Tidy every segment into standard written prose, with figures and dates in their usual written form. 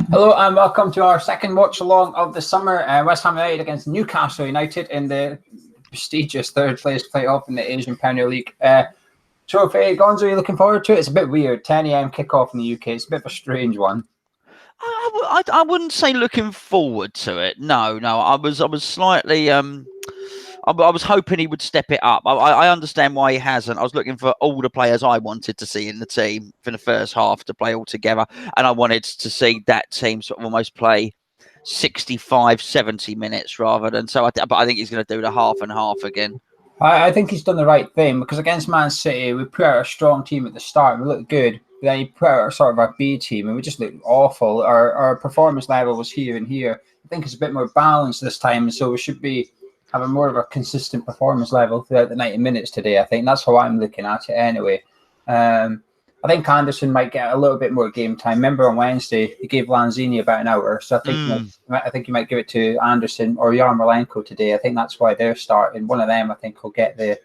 Hello and welcome to our second watch along of the summer. West Ham United against Newcastle United in the prestigious third place playoff in the Asian Premier League. Trophy, Gonzo, are you looking forward to it? It's a bit weird. 10 a.m. kickoff in the UK. It's a bit of a strange one. I wouldn't say looking forward to it. No. I was slightly I was hoping he would step it up. I understand why he hasn't. I was looking for all the players I wanted to see in the team for the first half to play all together, and I wanted to see that team sort of almost play 65, 70 minutes rather than so. But I think he's going to do the half and half again. I think he's done the right thing because against Man City, we put out a strong team at the start and we looked good. But then he put out sort of our B team and we just looked awful. Our performance level was here and here. I think it's a bit more balanced this time, so we should be having more of a consistent performance level throughout the 90 minutes today. I think that's how I'm looking at it anyway. I think Anderson might get a little bit more game time. Remember on Wednesday, he gave Lanzini about an hour. So I think he might give it to Anderson or Yarmolenko today. I think that's why they're starting. One of them, I think, will get a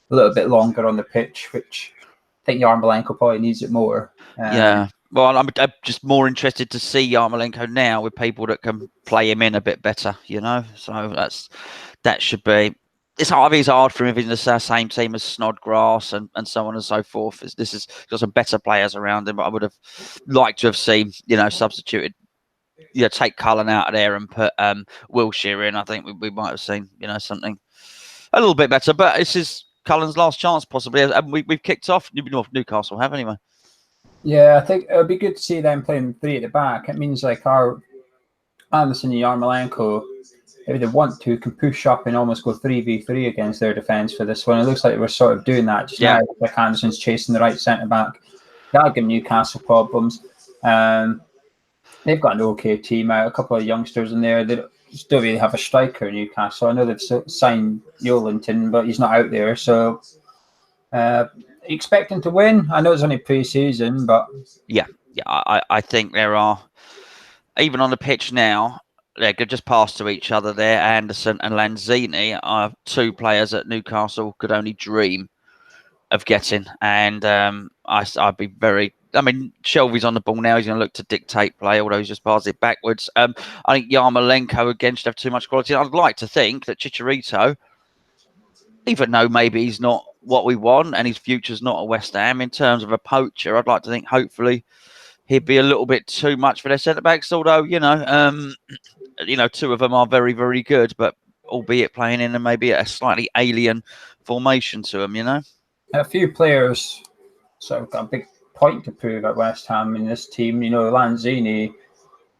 little bit longer on the pitch, which I think Yarmolenko probably needs it more. Yeah. Well, I'm just more interested to see Yarmolenko now with people that can play him in a bit better, So that should be. It's hard for him if he's in the same team as Snodgrass and so on and so forth. This is got some better players around him, but I would have liked to have seen, substituted, take Cullen out of there and put Wilshere in. I think we might have seen, something a little bit better. But this is Cullen's last chance, possibly. And we've kicked off. Newcastle have anyway. Yeah, I think it would be good to see them playing three at the back. It means like our Anderson and Yarmolenko, if they want to, can push up and almost go 3v3 against their defence for this one. It looks like we're sort of doing that just now. Like Anderson's chasing the right centre back. That'll give Newcastle problems. They've got an okay team out, a couple of youngsters in there. They still really have a striker in Newcastle. I know they've signed Yolenton, but he's not out there. So expecting to win. I know it's only pre-season, but I think there are, even on the pitch now, they could just pass to each other there. Anderson and Lanzini are two players that Newcastle could only dream of getting. And I'd be very... I mean, Shelby's on the ball now. He's going to look to dictate play, although he's just passed it backwards. I think Yarmolenko, again, should have too much quality. I'd like to think that Chicharito, even though maybe he's not what we want and his future's not at West Ham in terms of a poacher, I'd like to think hopefully he'd be a little bit too much for their centre-backs, although, two of them are very, very good, but albeit playing in maybe a slightly alien formation to them, A few players sort of got a big point to prove at West Ham in this team. Lanzini,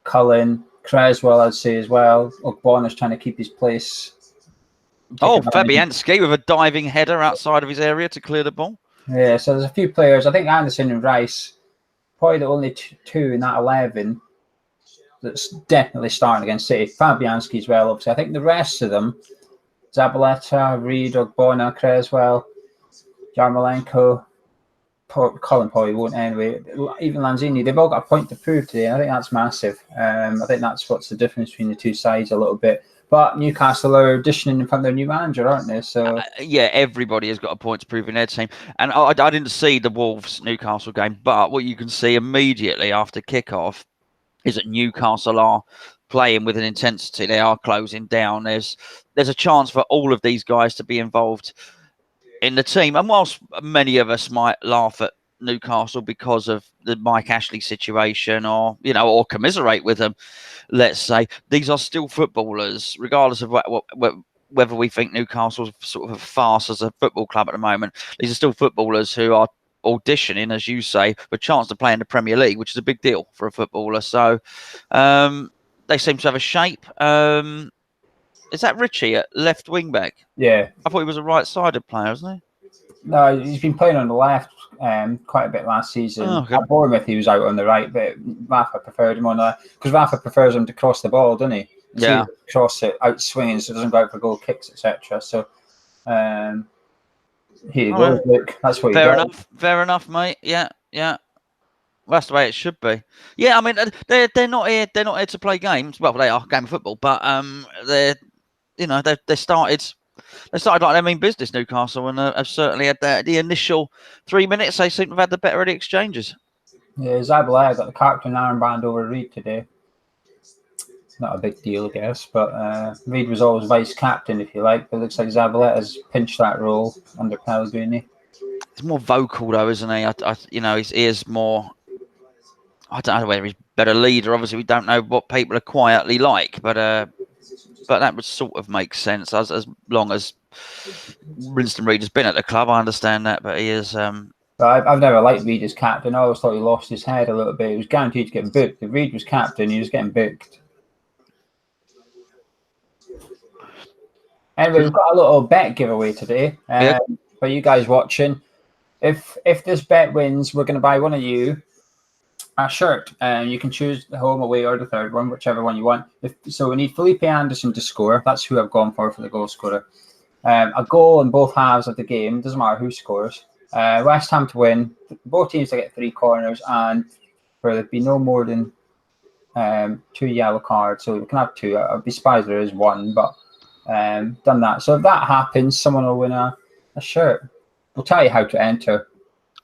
Cullen, Creswell, I'd say as well. Ogbonna's trying to keep his place. Fabianski with a diving header outside of his area to clear the ball. Yeah, so there's a few players. I think Anderson and Rice, probably the only two in that 11 that's definitely starting against City. Fabianski as well, obviously. I think the rest of them, Zabaleta, Reed, Ogbonna, Creswell, Yarmolenko, Cullen probably won't anyway. Even Lanzini, they've all got a point to prove today. I think that's massive. I think that's what's the difference between the two sides a little bit. But Newcastle are auditioning in front of their new manager, aren't they? So everybody has got a point to prove in their team. And I didn't see the Wolves-Newcastle game, but what you can see immediately after kickoff is that Newcastle are playing with an intensity. They are closing down. There's a chance for all of these guys to be involved in the team. And whilst many of us might laugh at Newcastle because of the Mike Ashley situation or commiserate with them, let's say, these are still footballers, regardless of whether we think Newcastle's sort of a farce as a football club at the moment. These are still footballers who are auditioning, as you say, for a chance to play in the Premier League, which is a big deal for a footballer. So they seem to have a shape. Is that Richie at left wing back? Yeah. I thought he was a right-sided player, wasn't he? No, he's been playing on the left quite a bit last season. At Bournemouth, he was out on the right, but Rafa preferred him on the... Because Rafa prefers him to cross the ball, doesn't he? Yeah. Cross it, out swinging, so it doesn't go out for goal kicks, etc. So, here you go. Look, that's what you got. Fair enough, mate. Yeah. Well, that's the way it should be. Yeah, I mean, they're not here. They're not here to play games. Well, they are game of football, but they started like they mean business, Newcastle, and have certainly had the initial 3 minutes. They seem to have had the better of the exchanges. Yeah, Zabaleta got the captain armband over Reed today. Not a big deal, I guess, but Reed was always vice captain, if you like. But it looks like Zabaleta's pinched that role under Pellegrini. He's more vocal though, isn't he? He is more. I don't know whether he's a better leader. Obviously, we don't know what people are quietly like, but that would sort of make sense as long as Winston Reid has been at the club. I understand that, but he is. I've never liked Reed as captain. I always thought he lost his head a little bit. He was guaranteed to get booked. If Reed was captain, he was getting booked. Anyway, we've got a little bet giveaway today. For you guys watching, if this bet wins, we're going to buy one of you a shirt, and you can choose the home, away, or the third one, whichever one you want. So we need Felipe Anderson to score. That's who I've gone for the goal scorer. A goal in both halves of the game. Doesn't matter who scores. West Ham to win. Both teams to get 3 corners, and for there to be no more than 2 yellow cards. So we can have 2. I'd be surprised there is 1, but done that. So if that happens, someone will win a shirt. We'll tell you how to enter.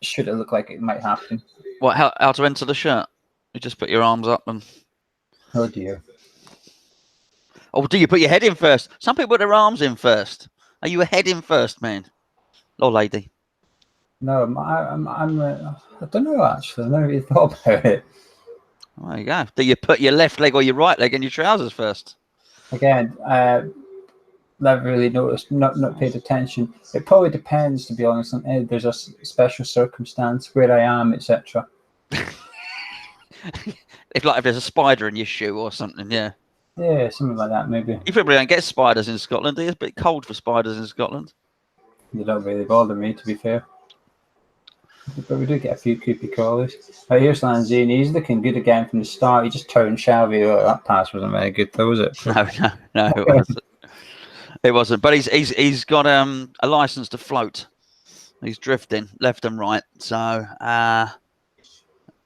Should it look like it might happen? What? How to enter the shirt? You just put your arms up and. Oh dear. Oh, do you put your head in first? Some people put their arms in first. Are you a head in first, man? Or lady? No, I don't know actually. I've never really thought about it. There you go. Do you put your left leg or your right leg in your trousers first? Again, never really noticed, not paid attention. It probably depends, to be honest. There's a special circumstance where I am, etc. if there's a spider in your shoe or something, yeah. Yeah, something like that, maybe. You probably don't get spiders in Scotland, do you? It's a bit cold for spiders in Scotland. They don't really bother me, to be fair. But we do get a few creepy crawlers. Right, here's Lanzini. He's looking good again from the start. He just turned Shelby. Oh, that pass wasn't very good, though, was it? No, it wasn't. It wasn't. But he's got a license to float. He's drifting left and right. So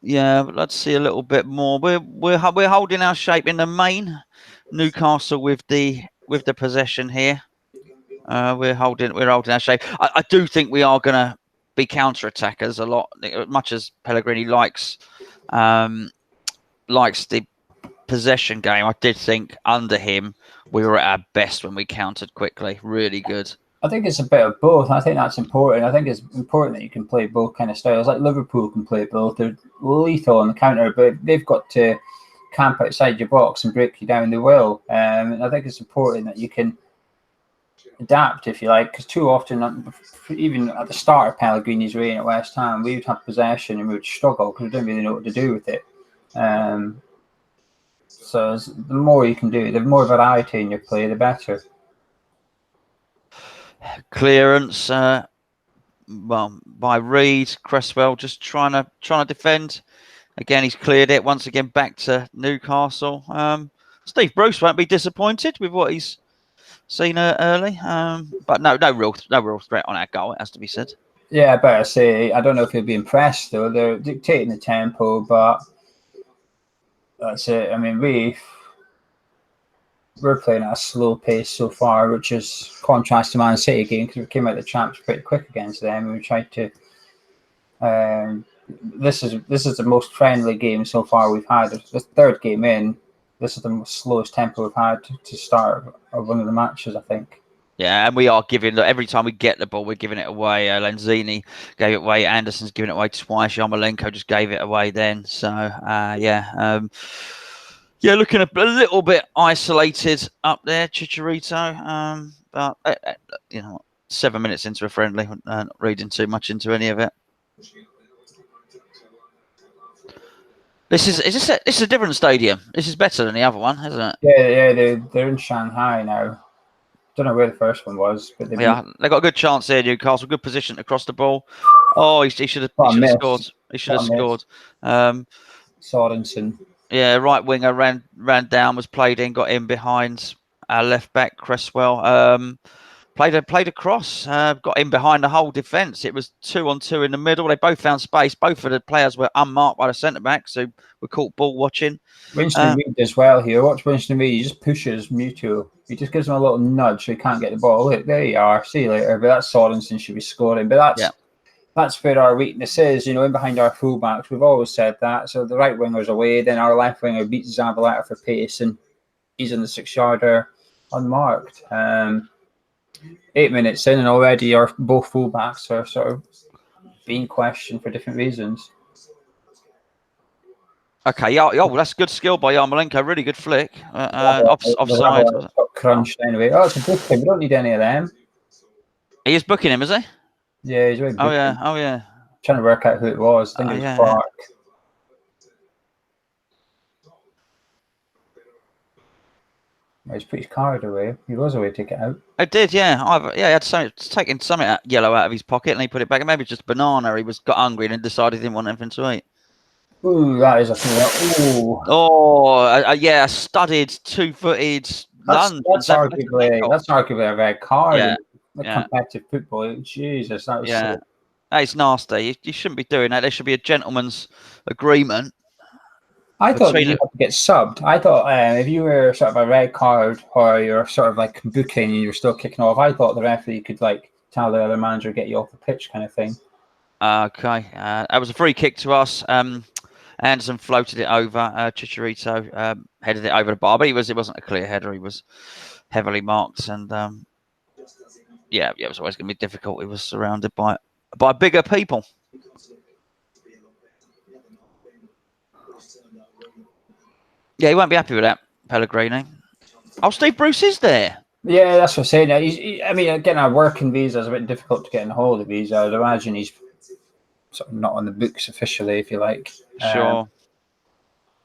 yeah, but let's see a little bit more. We're holding our shape in the main. Newcastle with the possession here. We're holding our shape. I do think we are going to be counter-attackers a lot, much as Pellegrini likes the possession game. I did think under him we were at our best when we countered quickly. Really good. I think it's a bit of both. I think that's important. I think it's important that you can play both kind of styles. Like Liverpool can play both. They're lethal on the counter, but they've got to camp outside your box and break you down. They will. And I think it's important that you can adapt, if you like, because too often, even at the start of Pellegrini's reign at West Ham, we would have possession and we would struggle because we didn't really know what to do with it. So the more you can do, the more variety in your play, the better. Clearance, by Reed. Cresswell just trying to defend. Again, he's cleared it once again. Back to Newcastle. Steve Bruce won't be disappointed with what he's seen early, but no real threat on our goal. It has to be said. Yeah, I better say I don't know if he'll be impressed though. They're dictating the tempo, but that's it. I mean, we're playing at a slow pace so far, which is contrast to Man City game because we came out the champs pretty quick against them. We tried to. This is the most friendly game so far we've had. The third game in. This is the slowest tempo we've had to start one of the matches, I think. Yeah, and we are giving, every time we get the ball, we're giving it away. Lanzini gave it away. Anderson's given it away twice. Yarmolenko just gave it away then. So, looking a little bit isolated up there, Chicharito. But, 7 minutes into a friendly, not reading too much into any of it. This is a different stadium. This is better than the other one, isn't it? Yeah, they're in Shanghai now. Don't know where the first one was, but they got a good chance there. Newcastle, good position to cross the ball. Oh, he should have scored. He should have scored. Sorensen. Yeah, right winger ran down, was played in, got in behind our left back Cresswell. Played a cross, got in behind the whole defence. It was 2-on-2 in the middle. They both found space. Both of the players were unmarked by the centre backs, who were caught ball watching. Winston Reid as well here. Watch Winston Reid. He just pushes Muto. He just gives him a little nudge so he can't get the ball. Look, there you are. See you later. But that's Sorensen should be scoring. But that's where our weakness is, in behind our fullbacks. We've always said that. So the right winger's away, then our left winger beats Zabaleta for pace, and he's in the 6-yarder unmarked. 8 minutes in, and already our both fullbacks are sort of being questioned for different reasons. Okay, well, that's good skill by Yarmolenko. Really good flick. Offside. Crunched anyway. Oh, it's a booking. We don't need any of them. He is booking him, is he? Yeah, he's really booking. Oh yeah. Trying to work out who it was. I think it was Clark. He's put his card away. He was away to take it out. I did, yeah. He had taken something yellow out of his pocket and he put it back. Maybe just a banana. He got hungry and decided he didn't want anything to eat. Ooh, that is a thing. Ooh. Oh, yeah, studded, two-footed lunge. That's arguably a red card. Yeah. Competitive football. Jesus, that was that is nasty. You shouldn't be doing that. There should be a gentleman's agreement. I thought you had to get subbed. I thought if you were sort of a red card or you're sort of like booking and you're still kicking off, I thought the referee could like tell the other manager get you off the pitch kind of thing. Okay, that was a free kick to us. Anderson floated it over. Chicharito headed it over the bar, but it wasn't a clear header. He was heavily marked, and it was always going to be difficult. He was surrounded by bigger people. Yeah, he won't be happy with that, Pellegrini. Oh, Steve Bruce is there. Yeah, that's what I'm saying. Getting a working visa is a bit difficult to get in a holiday visa. I'd imagine he's sort of not on the books officially, if you like. Sure.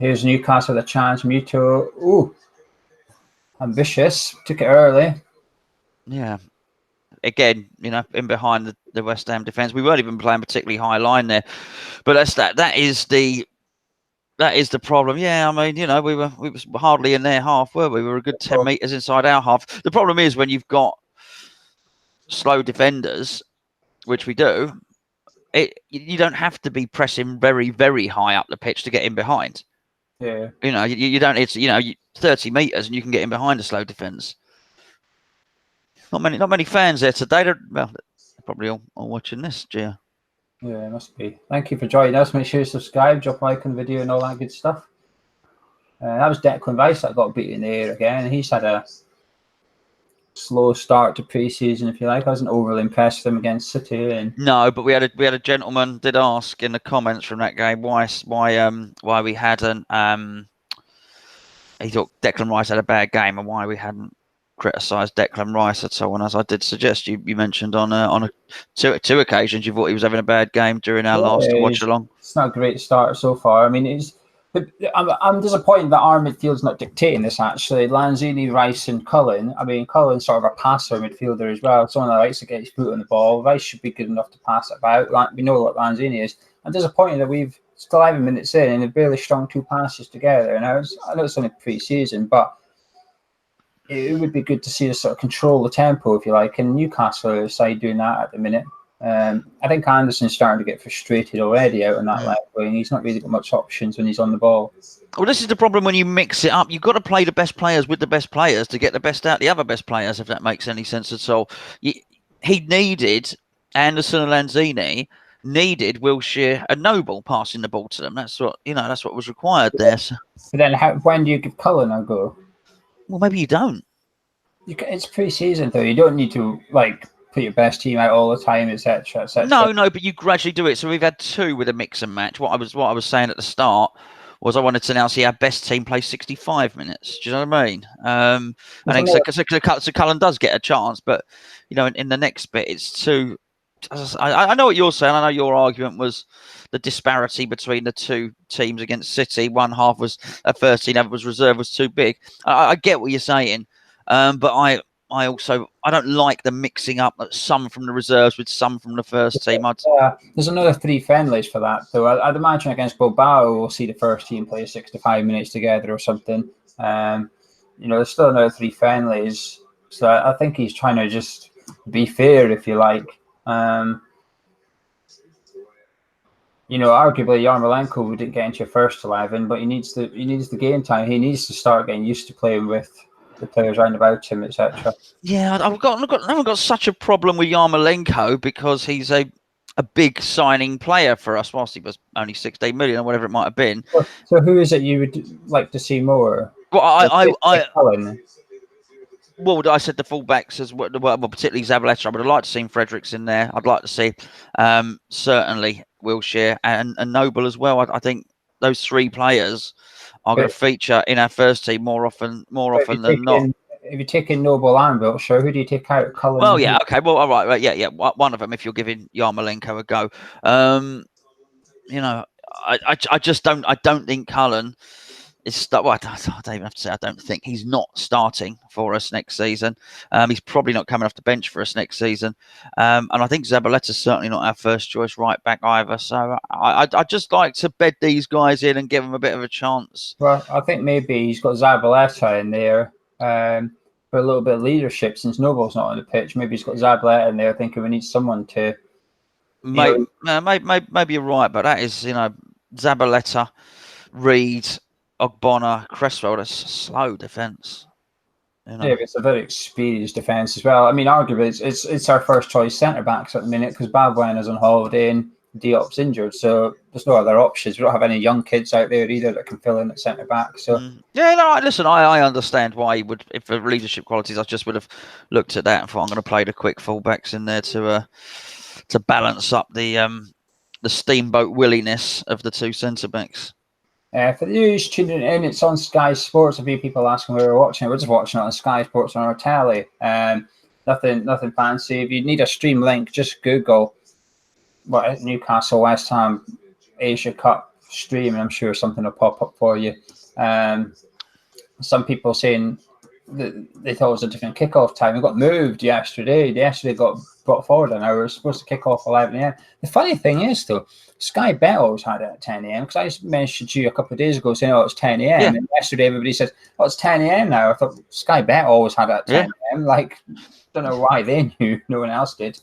Here's Newcastle with a chance. Muto. Ooh. Ambitious. Took it early. Yeah. Again, in behind the West Ham defence. We weren't even playing particularly high line there. But that is the problem. Yeah, we were hardly in their half, were we? We were a good 10 metres inside our half. The problem is when you've got slow defenders, which we do, you don't have to be pressing very, very high up the pitch to get in behind. Yeah. You don't. It's 30 metres and you can get in behind a slow defence. Not many fans there today. They're probably all watching this, Geo. Yeah, it must be. Thank you for joining us. Make sure you subscribe, drop a like on the video and all that good stuff. That was Declan Rice that got beaten there again. He's had a slow start to pre-season, if you like. I wasn't overly impressed with him against City. No, but we had a gentleman did ask in the comments from that game why we hadn't. He thought Declan Rice had a bad game and why we hadn't criticised Declan Rice at all. And as I did suggest, you mentioned on two occasions you thought he was having a bad game during our last watch along. It's not a great start so far. I'm disappointed that our midfield's not dictating this, actually. Lanzini, Rice and Cullen. Cullen's sort of a passer midfielder as well. Someone that likes to get his foot on the ball. Rice should be good enough to pass it about. We know what Lanzini is. I'm disappointed that we've still 11 minutes in and they've barely strung 2 passes together. And I know it's only pre-season, but it would be good to see us sort of control the tempo, if you like. And Newcastle are the side doing that at the minute. I think Anderson's starting to get frustrated already out on that left wing. He's not really got much options when he's on the ball. Well, this is the problem when you mix it up. You've got to play the best players with the best players to get the best out of the other best players, if that makes any sense at all. He needed Anderson and Lanzini, needed Wilshere and Noble passing the ball to them. That's what was required there. So. But then when do you give Cullen a go? Well, maybe you don't. It's pre-season, though. You don't need to, put your best team out all the time, etc., etc. No, but you gradually do it. So we've had 2 with a mix and match. What I was saying at the start was I wanted to now see our best team play 65 minutes. Do you know what I mean? I think so Cullen does get a chance, but in the next bit, it's too. I know what you're saying. I know your argument was the disparity between the 2 teams against City. One half was a first team, other was reserve, was too big. I get what you're saying, but I don't like the mixing up some from the reserves with some from the first team. There's another 3 friendlies for that, though. I'd imagine against Bilbao we'll see the first team play 65 minutes together or something. There's still another 3 friendlies, so I think he's trying to just be fair, if you like. Arguably Yarmolenko didn't get into your first 11, but he needs the game time. He needs to start getting used to playing with the players around about him, etc. Yeah, I've got such a problem with Yarmolenko because he's a a big signing player for us, whilst he was only 16 million or whatever it might have been. So who is it you would like to see more? Well, Cullen. Well, I said the fullbacks as well, particularly Zabaleta. I would have liked to see Fredericks in there. I'd like to see certainly Wilshere and Noble as well. I think those three players are going to feature in our first team more often than not. If you're taking Noble and Wilshere, who do you take out? Cullen? Well, yeah, okay. Well, all right, yeah. One of them, if you're giving Yarmolenko a go. I just don't. I don't think Cullen is. Well, I don't even have to say. I don't think he's not starting for us next season. He's probably not coming off the bench for us next season. And I think Zabaleta's certainly not our first choice right back either. So I just like to bed these guys in and give them a bit of a chance. Well, I think maybe he's got Zabaleta in there for a little bit of leadership since Noble's not on the pitch. Maybe he's got Zabaleta in there thinking we need someone to. Maybe you're right, but that is, Zabaleta, Reed, Ogbonna, Cresswell. That's slow defence. Yeah, but it's a very experienced defence as well. I mean, arguably, it's our first choice centre backs at the minute because Balbuena's on holiday and Diop's injured, so there's no other options. We don't have any young kids out there either that can fill in at centre back. So listen, I understand why he would, if for leadership qualities, I just would have looked at that and thought I'm going to play the quick fullbacks in there to balance up the steamboat williness of the two centre backs. For the news tuning in, it's on Sky Sports. A few people asking where we're watching it. We're just watching it on Sky Sports on our telly. Nothing fancy. If you need a stream link, just Google Newcastle West Ham Asia Cup stream, and I'm sure something will pop up for you. Some people saying that they thought it was a different kickoff time. It got moved yesterday. They actually got brought forward an hour. We were supposed to kick off 11 a.m. The funny thing is, though, Sky Bet always had it at 10 a.m. because I mentioned to you a couple of days ago saying, it's 10 a.m. Yeah. And yesterday everybody says, it's 10 a.m. now. I thought Sky Bet always had it at 10 a.m. Like, don't know why they knew. No one else did.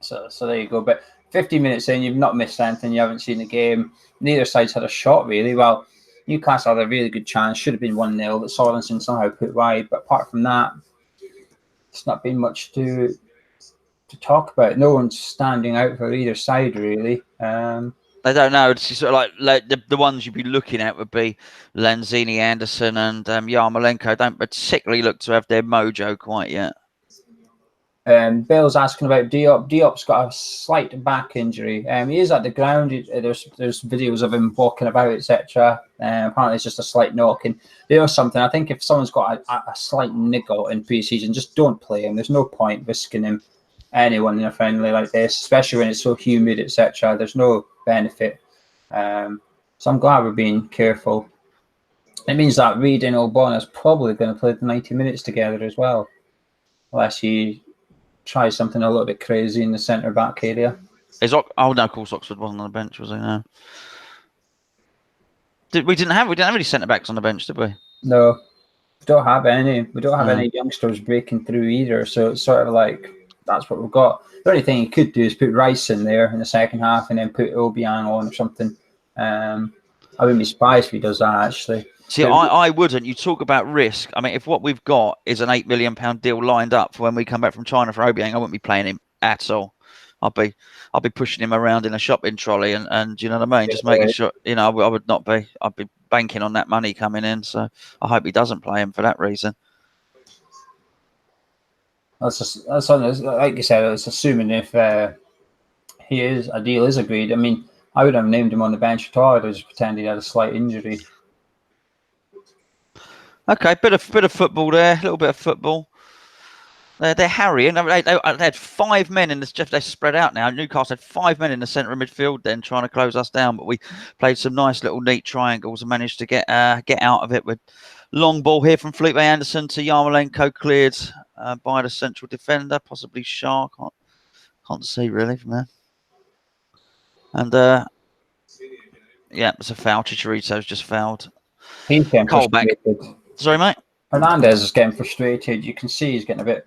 So there you go. But 50 minutes in, you've not missed anything. You haven't seen the game. Neither side's had a shot, really. Well, Newcastle had a really good chance. Should have been 1-0 that Sorensen somehow put wide. But apart from that, it's not been much to talk about. No one's standing out for either side, really. I don't know. It's sort of like the ones you'd be looking at would be Lanzini, Anderson, and Yarmolenko. Don't particularly look to have their mojo quite yet. Bill's asking about Diop. Diop's got a slight back injury. He is at the ground. There's videos of him walking about, etc. Apparently, it's just a slight knock. And there's something. I think if someone's got a slight niggle in pre-season, just don't play him. There's no point risking him. Anyone in a friendly like this, especially when it's so humid, etc. There's no benefit. So I'm glad we're being careful. It means that Reed and Ogbonna is probably going to play the 90 minutes together as well, unless he try something a little bit crazy in the centre back area. No, of course Oxford wasn't on the bench, was he? No. We didn't have any centre backs on the bench, did we? No, we don't have any. We don't have any youngsters breaking through either. So it's sort of like that's what we've got. The only thing you could do is put Rice in there in the second half and then put Obiang on or something. I wouldn't be surprised if he does that actually. See, I wouldn't. You talk about risk. I mean, if what we've got is an £8 million deal lined up for when we come back from China for Obiang, I wouldn't be playing him at all. I'll be pushing him around in a shopping trolley and you know what I mean? Just making sure, I would not be. I'd be banking on that money coming in. So I hope he doesn't play him for that reason. That's like you said, it's assuming if a deal is agreed. I mean, I wouldn't have named him on the bench at all. I'd just pretend he had a slight injury. Okay, bit of football there, a little bit of football. They're harrying. They had 5 men in this. They're spread out now. Newcastle had 5 men in the centre of midfield, then trying to close us down. But we played some nice little neat triangles and managed to get out of it with long ball here from Felipe Anderson to Yarmolenko, cleared by the central defender, possibly Shah. Can't see really from there. And it's a foul. Chicharito's just fouled. He's getting frustrated. Sorry, mate. Hernandez is getting frustrated. You can see he's getting a bit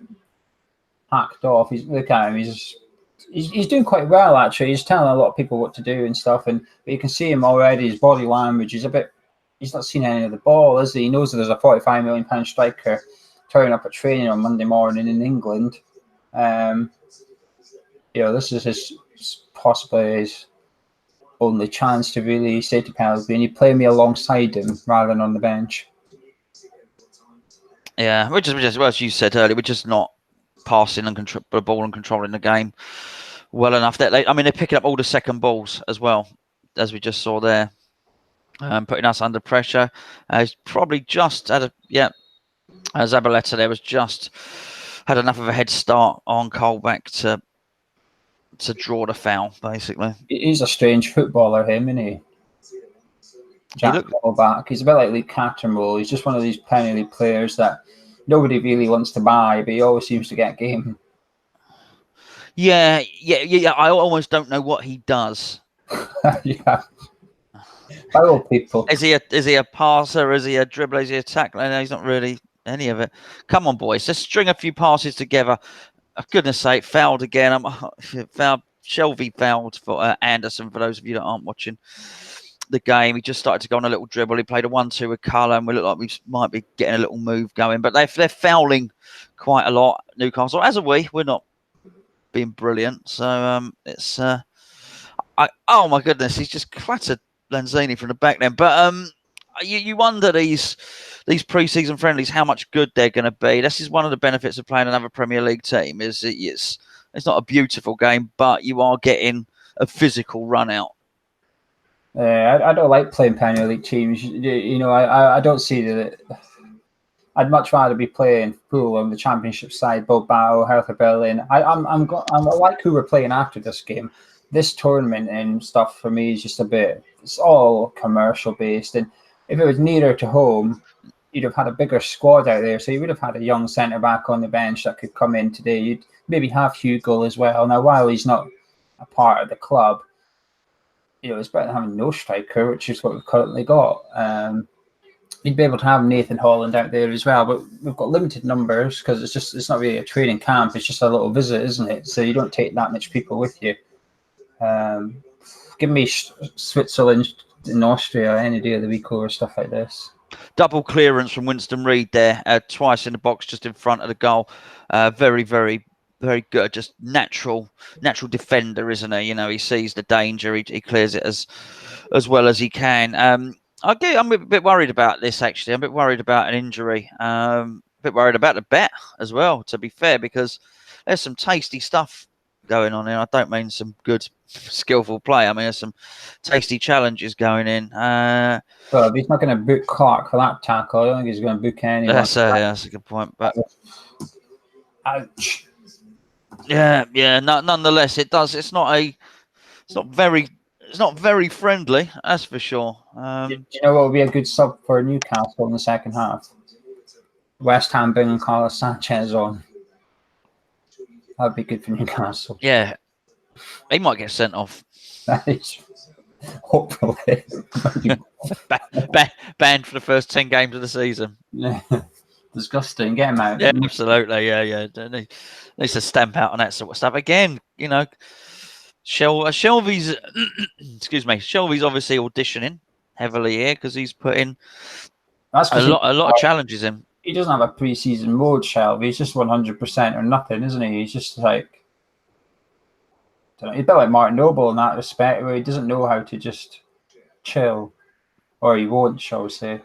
hacked off. Look at him. He's doing quite well actually. He's telling a lot of people what to do and stuff. But you can see him already. His body language is a bit. He's not seen any of the ball, is he? He knows that there's a £45 million striker turning up at training on Monday morning in England. this is possibly his only chance to really say to penalty, and you play me alongside him rather than on the bench. Yeah, which is well, as you said earlier, we're just not passing and the ball and controlling the game well enough. They're picking up all the second balls as well, as we just saw there, putting us under pressure. He's probably just had Zabaleta there was just had enough of a head start on Colback to draw the foul, basically. He's a strange footballer, him, isn't he? Jack Colback. He's a bit like Luke Cattermole. He's just one of these Premier League players that nobody really wants to buy, but he always seems to get game. Yeah. I almost don't know what he does. Yeah. Follow people. Is he a passer? Is he a dribbler? Is he a tackler? No, he's not really any of it. Come on, boys. Let's string a few passes together. For goodness sake, fouled again. Shelvey fouled for Anderson, for those of you that aren't watching the game. He just started to go on a little dribble. He played a 1-2 with Cullen, and we look like we might be getting a little move going. But they're fouling quite a lot, Newcastle. As are we. We're not being brilliant. So it's... oh, my goodness. He's just clattered Lanzini from the back then. But you wonder these pre-season friendlies, how much good they're going to be. This is one of the benefits of playing another Premier League team, is it's not a beautiful game, but you are getting a physical run out. I don't like playing Premier League teams. I don't see that. I'd much rather be playing Pool on the Championship side, Bilbao, Hertha Berlin. I like who we're playing after this game. This tournament and stuff for me is just a bit. It's all commercial based, and if it was nearer to home, you'd have had a bigger squad out there. So you would have had a young centre back on the bench that could come in today. You'd maybe have Hugo as well. Now, while he's not a part of the club, it's better than having no striker, which is what we've currently got. You'd be able to have Nathan Holland out there as well, but we've got limited numbers because it's not really a training camp. It's just a little visit, isn't it? So you don't take that much people with you. Give me Switzerland in Austria any day of the week over stuff like this. Double clearance from Winston Reid there, twice in the box, just in front of the goal. Very, very, very good. Just natural defender, isn't he? He sees the danger. He clears it as well as he can. I'm a bit worried about this, actually. I'm a bit worried about an injury. A bit worried about the bet as well, to be fair, because there's some tasty stuff going on here. I don't mean some good, skillful play. I mean, there's some tasty challenges going in. Well, if he's not going to book Clark for that tackle, I don't think he's going to book anyone. That's a good point. But ouch. Yeah. Nonetheless, it's not very friendly. That's for sure. Do you know what would be a good sub for Newcastle in the second half? West Ham bringing Carlos Sanchez on. That'd be good for Newcastle. Yeah, he might get sent off. Hopefully. Banned for the first 10 games of the season. Yeah. Disgusting. Get him out. Yeah, absolutely. Yeah. Needs to stamp out on that sort of stuff. Again, Shelvey's excuse me, Shelvey's obviously auditioning heavily here because he's putting a lot of challenges in. He doesn't have a pre-season mode, Shelvey. He's just 100% or nothing, isn't he? He's just like, he's a bit like Martin Noble in that respect, where he doesn't know how to just chill, or he won't, shall we say.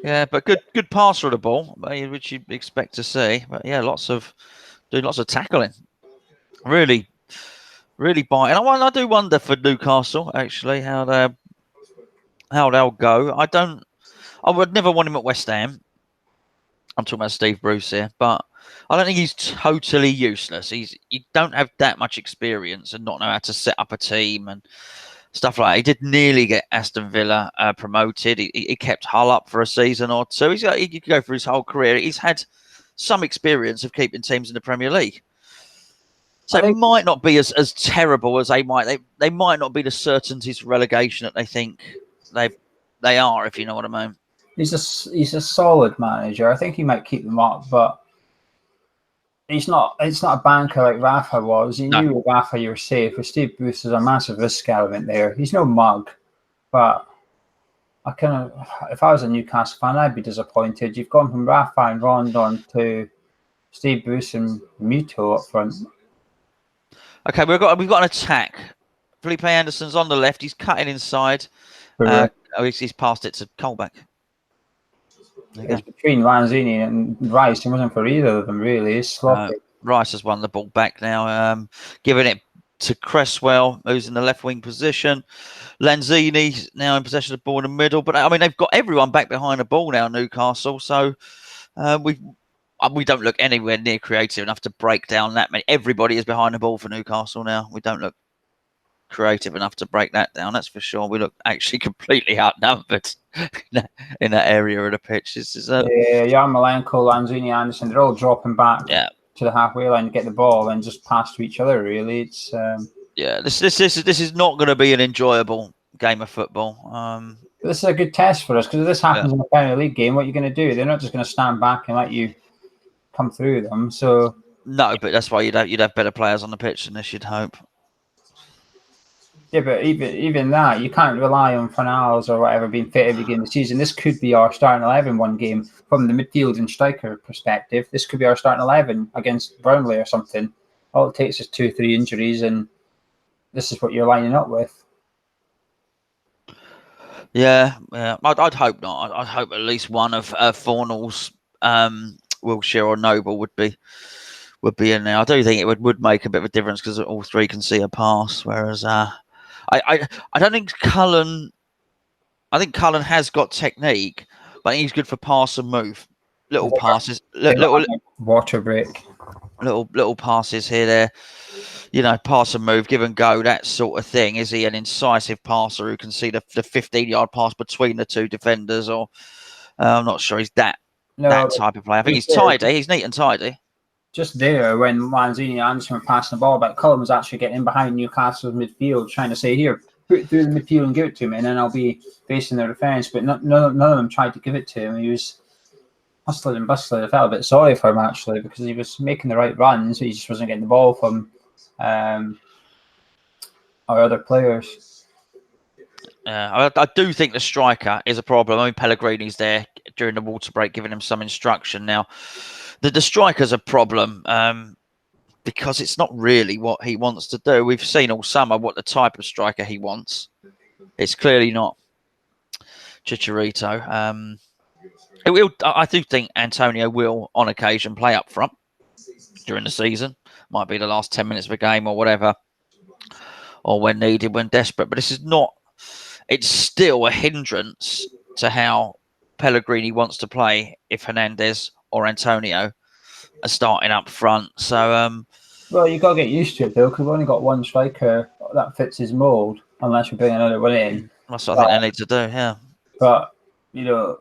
Yeah, but good passer of the ball, which you'd expect to see. But yeah, doing lots of tackling. Really biting. I do wonder for Newcastle actually how they'll go. I would never want him at West Ham. I'm talking about Steve Bruce here, but I don't think he's totally useless. You don't have that much experience and not know how to set up a team and stuff like that. He did nearly get Aston Villa promoted. He kept Hull up for a season or two. He could go through his whole career. He's had some experience of keeping teams in the Premier League. So it might not be as terrible as they might. They might not be the certainties for relegation that they think they are, if you know what I mean. He's a solid manager. I think he might keep them up, but it's not a banker like Rafa was. You knew with Rafa you were safe. With Steve Bruce, there's a massive risk element there. He's no mug, but if I was a Newcastle fan, I'd be disappointed. You've gone from Rafa and Rondon to Steve Bruce and Muto up front. Okay, we've got an attack. Felipe Anderson's on the left. He's cutting inside. He's passed it to Colback. It's between Lanzini and Rice. It wasn't for either of them, really. It's sloppy. Rice has won the ball back now, giving it to Cresswell, who's in the left wing position. Lanzini now in possession of the ball in the middle. But, I mean, they've got everyone back behind the ball now, Newcastle. So we don't look anywhere near creative enough to break down that many. Everybody is behind the ball for Newcastle now. We don't look creative enough to break that down, that's for sure. We look actually completely outnumbered in that area of the pitch. Yarmolenko, Lanzini, Anderson, they're all dropping back to the halfway line to get the ball and just pass to each other, really. It's this is not going to be an enjoyable game of football. This is a good test for us, because if this happens in a Premier League game, what are you going to do? They're not just going to stand back and let you come through them. So no, but that's why you'd have better players on the pitch than this, you'd hope. Yeah, but even that, you can't rely on Fornals or whatever being fit every game of the season. This could be our starting 11 one game from the midfield and striker perspective. This could be our starting 11 against Burnley or something. All it takes is 2 or 3 injuries, and this is what you're lining up with. Yeah. I'd hope not. I'd hope at least one of Fornals, Wilshere or Noble would be in there. I do think it would make a bit of a difference because all three can see a pass, whereas I don't think Cullen. I think Cullen has got technique, but he's good for pass and move. Little passes, little water break, little passes here, there. You know, pass and move, give and go, that sort of thing. Is he an incisive passer who can see the 15-yard pass between the two defenders? Or I'm not sure he's that type of player. I think he's tidy. He's neat and tidy. Just there, when Lanzini and Anderson were passing the ball back, Cullen was actually getting in behind Newcastle's midfield, trying to say, here, put it through the midfield and give it to me, and then I'll be facing their defence. But none of them tried to give it to him. He was hustling and bustling. I felt a bit sorry for him, actually, because he was making the right runs. He just wasn't getting the ball from our other players. I do think the striker is a problem. I mean, Pellegrini's there during the water break, giving him some instruction. Now, the striker's a problem because it's not really what he wants to do. We've seen all summer what the type of striker he wants. It's clearly not Chicharito. I do think Antonio will, on occasion, play up front during the season. Might be the last 10 minutes of a game or whatever, or when needed, when desperate. But this is not. It's still a hindrance to how Pellegrini wants to play if Hernandez or Antonio are starting up front. So, well, you've got to get used to it, though, because we've only got one striker that fits his mould, unless we bring another one in. That's what I think they need to do, yeah. But, you know,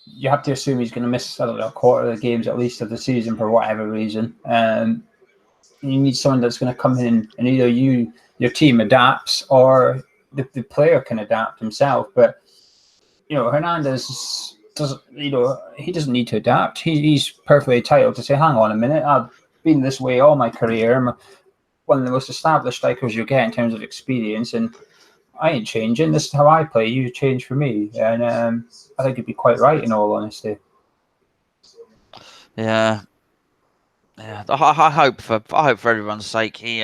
you have to assume he's going to miss, I don't know, a quarter of the games at least of the season for whatever reason. You need someone that's going to come in and either your team adapts or the player can adapt himself. But, you know, Hernandez doesn't, you know, he doesn't need to adapt. He's perfectly entitled to say, hang on a minute, I've been this way all my career. I'm one of the most established strikers you get in terms of experience, and I ain't changing. This is how I play. You change for me. And I think he'd be quite right, in all honesty. Yeah. I hope for everyone's sake he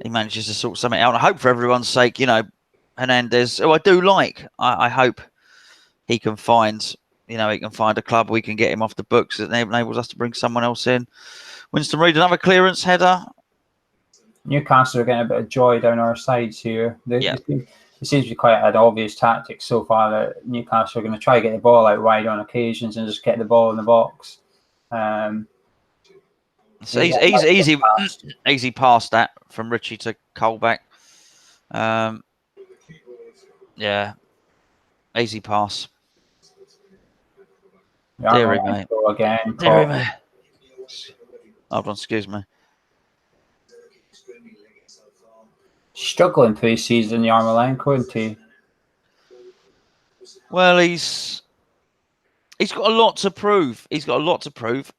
manages to sort something out. I hope for everyone's sake, you know, Hernandez, who I do like. I hope he can find a club we can get him off the books that enables us to bring someone else in. Winston Reid, another clearance header. Newcastle are getting a bit of joy down our sides here. It seems to be quite an obvious tactic so far that Newcastle are going to try to get the ball out wide on occasions and just get the ball in the box. So easy past that from Richie to Colback. Yeah, easy pass. Deary mate. Again. Deary mate. Hold on, excuse me. Struggling pre-season, Yarmolenko, isn't he? Well, he's got a lot to prove.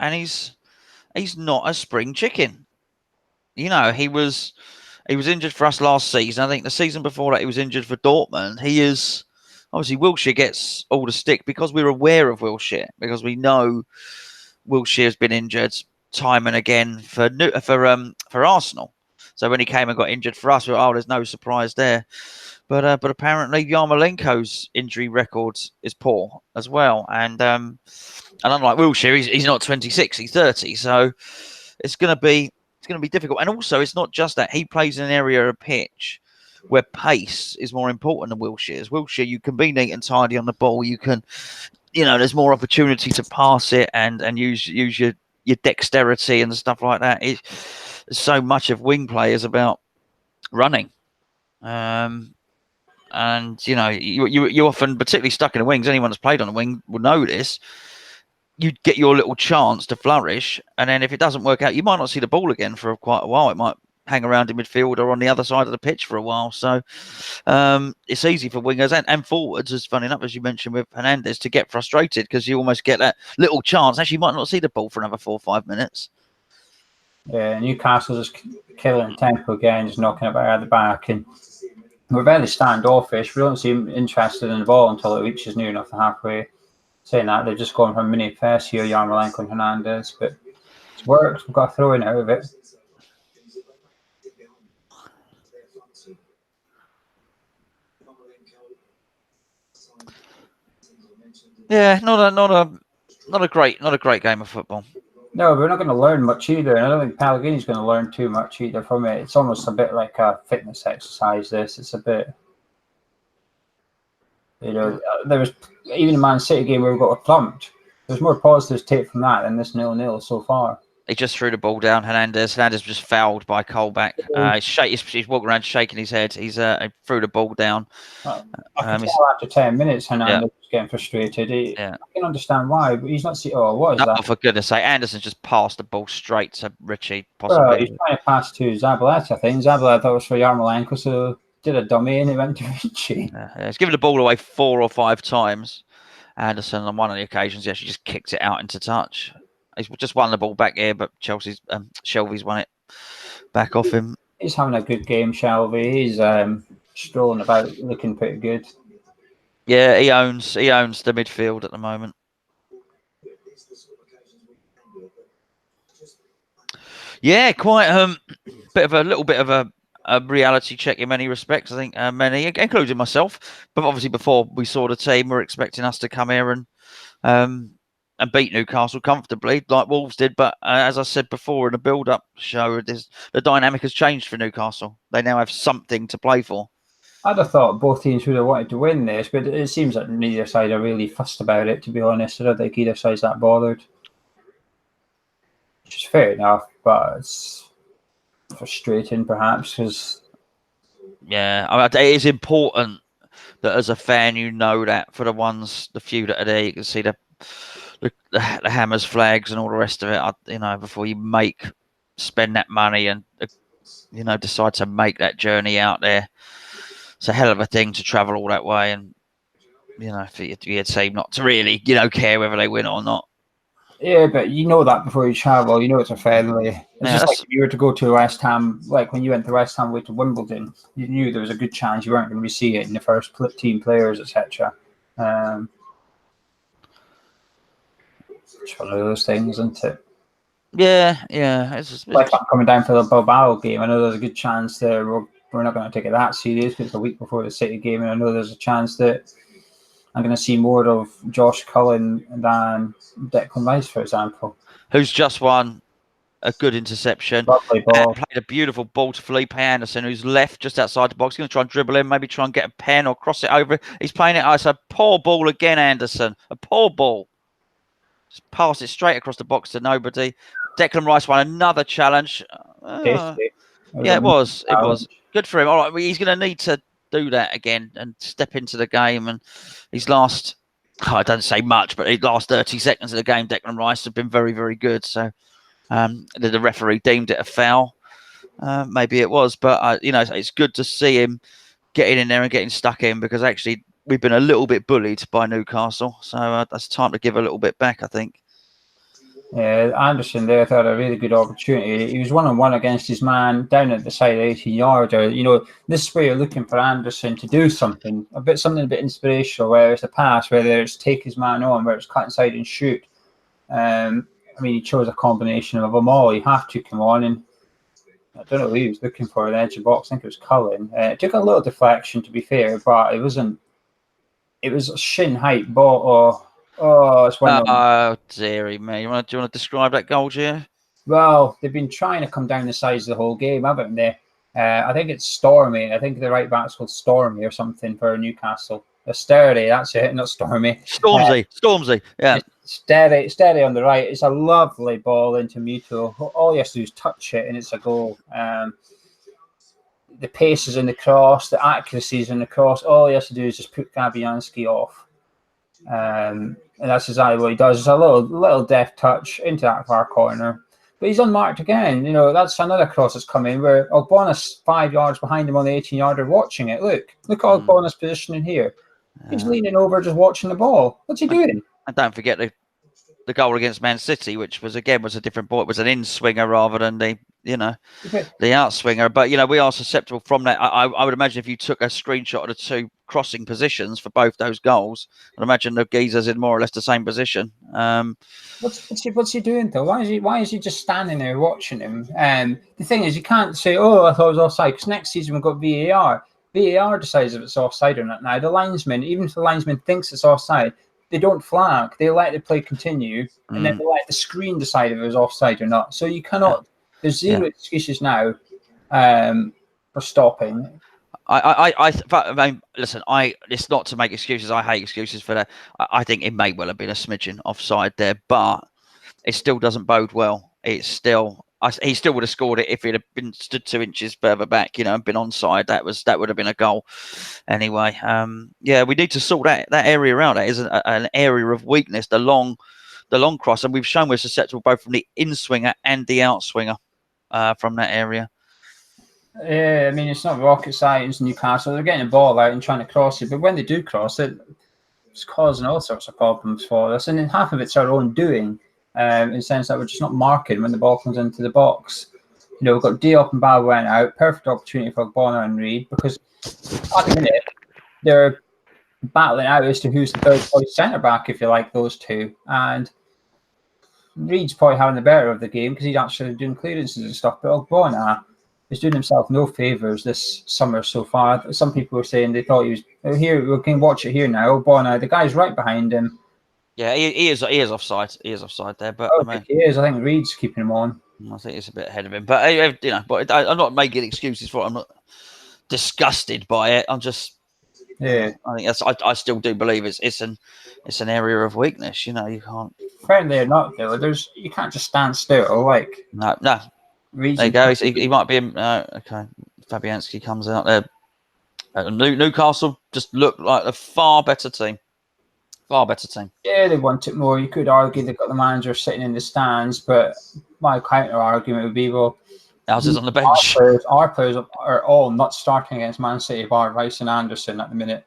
And he's not a spring chicken. You know, he was injured for us last season. I think the season before that he was injured for Dortmund. He is obviously Wilshere gets all the stick because we're aware of Wilshere, because we know Wilshire's been injured time and again for Arsenal. So when he came and got injured for us, we were, oh, there's no surprise there. But apparently Yarmolenko's injury record is poor as well. And unlike Wilshere, he's not 26, he's 30. So it's going to be difficult. And also, it's not just that. He plays in an area of pitch where pace is more important than Wilshire's. Wilshere, you can be neat and tidy on the ball. You can, there's more opportunity to pass it and use your dexterity and stuff like that. So much of wing play is about running. And you often, particularly stuck in the wings, anyone that's played on the wing will know this. You get your little chance to flourish, and then if it doesn't work out, you might not see the ball again for quite a while. It might hang around in midfield or on the other side of the pitch for a while. So it's easy for wingers and forwards, as funny enough as you mentioned with Hernandez, to get frustrated because you almost get that little chance. Actually, you might not see the ball for another 4 or 5 minutes. Yeah, Newcastle just killing tempo again, just knocking it out of the back, and we're very standoffish. We don't seem interested in the ball until it reaches near enough the halfway. Saying that, they're just going from mini press here, Yarmolenko and Hernandez, but it's worked. We've got a throw in out of it. Yeah, not a great game of football. No, we're not going to learn much either, and I don't think Pellegrini's going to learn too much either from it. It's almost a bit like a fitness exercise. It's a bit, there was even the Man City game where we got thumped. There's more positives to take from that than this 0-0 so far. He just threw the ball down. Hernandez was just fouled by Colback. He's walking around shaking his head. He threw the ball down. I can tell after 10 minutes Hernandez was getting frustrated. I can understand why, but he's not seeing. Oh, what is that? For goodness sake, Anderson just passed the ball straight to Richie. Possibly. He's trying to pass to Zabaleta, I think. Zabaleta thought it was for Yarmolenko, so did a dummy and it went to Richie. He's given the ball away 4 or 5 times. Anderson, on one of the occasions, he actually just kicked it out into touch. He's just won the ball back here, but Shelvey's won it back off him. He's having a good game, Shelvey. He's strolling about, looking pretty good. Yeah, he owns the midfield at the moment. Yeah, quite a little bit of a reality check in many respects. I think many, including myself. But obviously, before we saw the team, we're expecting us to come here and beat Newcastle comfortably, like Wolves did. But as I said before in the build-up show, the dynamic has changed for Newcastle. They now have something to play for. I'd have thought both teams would have wanted to win this, but it seems like neither side are really fussed about it, to be honest. I don't think either side's that bothered. Which is fair enough, but it's frustrating perhaps because... Yeah, I mean, it is important that as a fan you know that for the few that are there, you can see the Hammers flags and all the rest of it, before you spend that money and decide to make that journey out there. It's a hell of a thing to travel all that way, and for your team not to really care whether they win or not. Yeah, but you know that before you travel, it's a friendly. It's just like if you were to go to West Ham, like when you went to West Ham way to Wimbledon, you knew there was a good chance you weren't going to be seeing it in the first team players, etc. It's one of those things, isn't it? Yeah. It's like I'm coming down for the Bilbao game. I know there's a good chance that we're not going to take it that serious because it's a week before the City game, and I know there's a chance that I'm going to see more of Josh Cullen than Declan Rice, for example. Who's just won a good interception. Lovely ball. Played a beautiful ball to Felipe Anderson, who's left just outside the box. He's going to try and dribble in, maybe try and get a pen or cross it over. He's playing it. It's a poor ball again, Anderson. A poor ball. Just pass it straight across the box to nobody. Declan Rice won another challenge. Yeah, it was. It was. Good for him. All right, he's going to need to do that again and step into the game. And his last, I don't say much, but his last 30 seconds of the game, Declan Rice have been very, very good. So the referee deemed it a foul. Maybe it was, but it's good to see him getting in there and getting stuck in, because actually we've been a little bit bullied by Newcastle. So that's time to give a little bit back, I think. Yeah, Anderson there thought a really good opportunity. He was one-on-one against his man down at the side 18-yarder. This is where you're looking for Anderson to do something a bit inspirational, whether it's a pass, whether it's take his man on, whether it's cut inside and shoot. I mean, he chose a combination of them all. You have to come on, and I don't know who he was looking for at the edge of the box. I think it was Cullen. It took a little deflection, to be fair, but it wasn't. It was a shin height ball. It's one of them. Oh, dearie me. Do you want to describe that goal, Gio? Well, they've been trying to come down the sides of the whole game, haven't they? I think it's Stormy. I think the right back's called Stormy or something for Newcastle. Sturdy, that's it, not Stormy. Stormzy, yeah. Steady on the right. It's a lovely ball into Muto. All he has to do is touch it, and it's a goal. The pace is in the cross, the accuracy is in the cross. All he has to do is just put Fabianski off. And that's exactly what he does. It's a little deft touch into that far corner. But he's unmarked again. You know, that's another cross that's come in where Ogbona's 5 yards behind him on the 18-yarder watching it. Look at Ogbona's positioning here. He's leaning over just watching the ball. What's he doing? And don't forget the goal against Man City, which was a different ball. It was an in-swinger rather than the out-swinger. But, you know, we are susceptible from that. I would imagine if you took a screenshot of the two crossing positions for both those goals, I'd imagine the geezer's in more or less the same position. What's he doing though? Why is he just standing there watching him? The thing is, you can't say, "Oh, I thought it was offside," because next season we've got VAR. VAR decides if it's offside or not. Now the linesman, even if the linesman thinks it's offside, they don't flag. They let the play continue, and then they let the screen decide if it was offside or not. So you cannot. There's zero excuses now for stopping. Listen. It's not to make excuses. I hate excuses for that. I think it may well have been a smidgen offside there, but it still doesn't bode well. It's still. He still would have scored it if he'd have been stood 2 inches further back, you know, and been onside. That would have been a goal. Anyway, we need to sort that area out. That is an area of weakness. The long cross, and we've shown we're susceptible both from the in-swinger and the out-swinger from that area. Yeah, I mean, it's not rocket science. Newcastle, they're getting the ball out and trying to cross it, but when they do cross it, it's causing all sorts of problems for us, and then half of it's our own doing. In the sense that we're just not marking when the ball comes into the box. You know, we've got Diop and Balwin out. Perfect opportunity for Bonner and Reed, because at the minute they're battling out as to who's the third choice centre back, if you like, those two. And Reed's probably having the better of the game because he's actually doing clearances and stuff. But Bonner is doing himself no favours this summer so far. Some people were saying they thought he was here. We can watch it here now. Bonner, the guy's right behind him. Yeah, he is offside. He is offside there, but I think he is. I think Reed's keeping him on. I think it's a bit ahead of him, but you know, but I'm not making excuses for it. I'm not disgusted by it. I'm just, I think I still do believe it's an area of weakness. You know, you can't. Friendly or not, though, you can't just stand still. Like no. Reed's there you go. He might be. Okay, Fabianski comes out there. Newcastle just look like a far better team. Far better team. Yeah, they want it more. You could argue they've got the manager sitting in the stands, but my counter argument would be, well, ours is on the bench. Our players are all not starting against Man City, bar Rice and Anderson at the minute.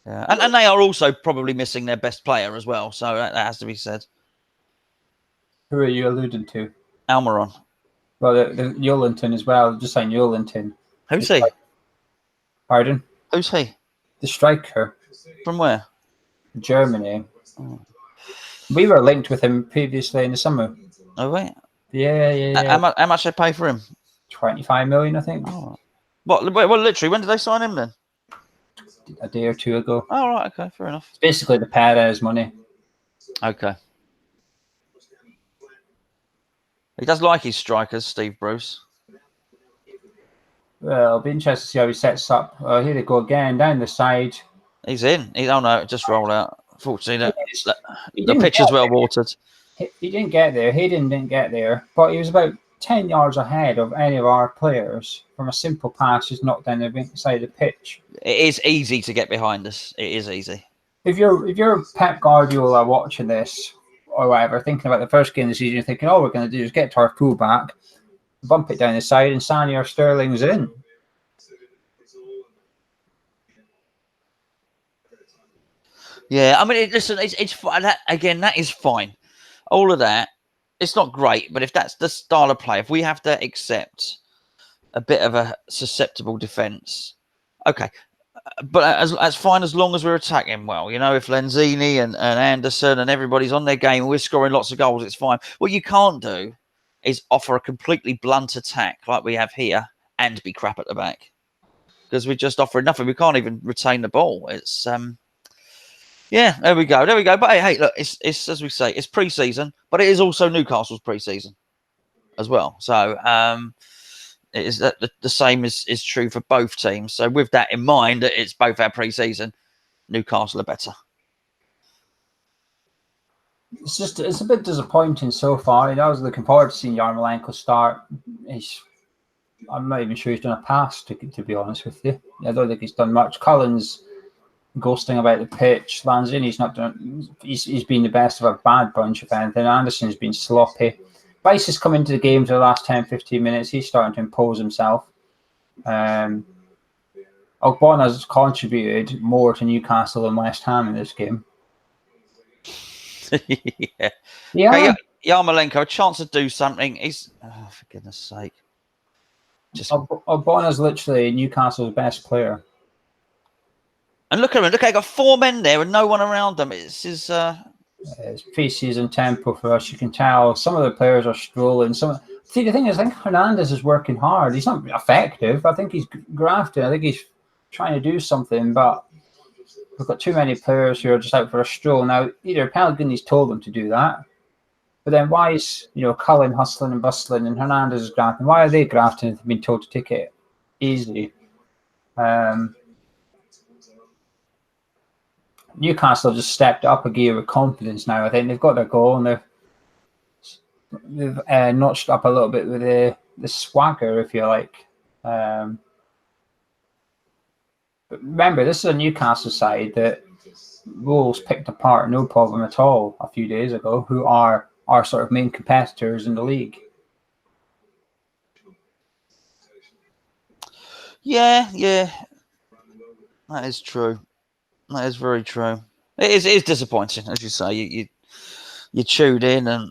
Yeah, and they are also probably missing their best player as well, so that has to be said. Who are you alluding to? Almiron. Well, the Yolenton as well. Just saying Yolenton. Who's he? Pardon? Who's he? The striker. From where? Germany. Oh. We were linked with him previously in the summer. Oh, wait. Yeah. How much they pay for him? 25 million, I think. Oh. Well, literally, when did they sign him then? A day or two ago. Oh, right, okay, fair enough. It's basically the Perez money. Okay. He does like his strikers, Steve Bruce. Well, it'll be interesting to see how he sets up. Here they go again, down the side. He's in. Oh, no, just roll out. Fortunately, the pitch is well watered. He didn't get there. Hayden didn't get there. But he was about 10 yards ahead of any of our players from a simple pass just knocked down the side of the pitch. It is easy to get behind us. It is easy. If you're Pep Guardiola watching this or whatever, thinking about the first game of the season, you're thinking, all we're going to do is get to our fullback, bump it down the side, and Sani or Sterling's in. Yeah, I mean, listen, it's fine. That is fine. All of that, it's not great, but if that's the style of play, if we have to accept a bit of a susceptible defence, okay. but as fine as long as we're attacking well. You know, if Lenzini and Anderson and everybody's on their game and we're scoring lots of goals, it's fine. What you can't do is offer a completely blunt attack like we have here and be crap at the back, because we're just offering nothing. We can't even retain the ball. It's yeah, there we go. But hey, look, it's as we say, it's pre-season, but it is also Newcastle's pre-season as well. So it is that the same is true for both teams. So with that in mind, that it's both our pre-season, Newcastle are better. It's a bit disappointing so far. I was looking forward to seeing Yarmolenko start. I'm not even sure he's done a pass, to be honest with you. I don't think he's done much. Cullen's ghosting about the pitch. Lanzini's not done. He's been the best of a bad bunch, if anything. Anderson's been sloppy. Vice has come into the game for the last 10, 15 minutes. He's starting to impose himself. Ogbon has contributed more to Newcastle than West Ham in this game. Yeah. Okay, Yarmolenko, a chance to do something. He's, oh, for goodness sake. Ogbon is literally Newcastle's best player. And look at him. Look, I got 4 men there and no one around them. It's pre-season tempo for us. You can tell some of the players are strolling. The thing is, I think Hernandez is working hard. He's not effective. I think he's grafting. I think he's trying to do something, but we've got too many players who are just out for a stroll. Now, either Pellegrini's told them to do that, but then why is Cullen hustling and bustling and Hernandez is grafting? Why are they grafting if they've been told to take it easy? Newcastle have just stepped up a gear with confidence now. I think they've got their goal and they've notched up a little bit with the swagger, if you like. But remember, this is a Newcastle side that Wolves picked apart no problem at all a few days ago, who are our sort of main competitors in the league. Yeah, that is true. That is very true. It is disappointing, as you say. You tuned in and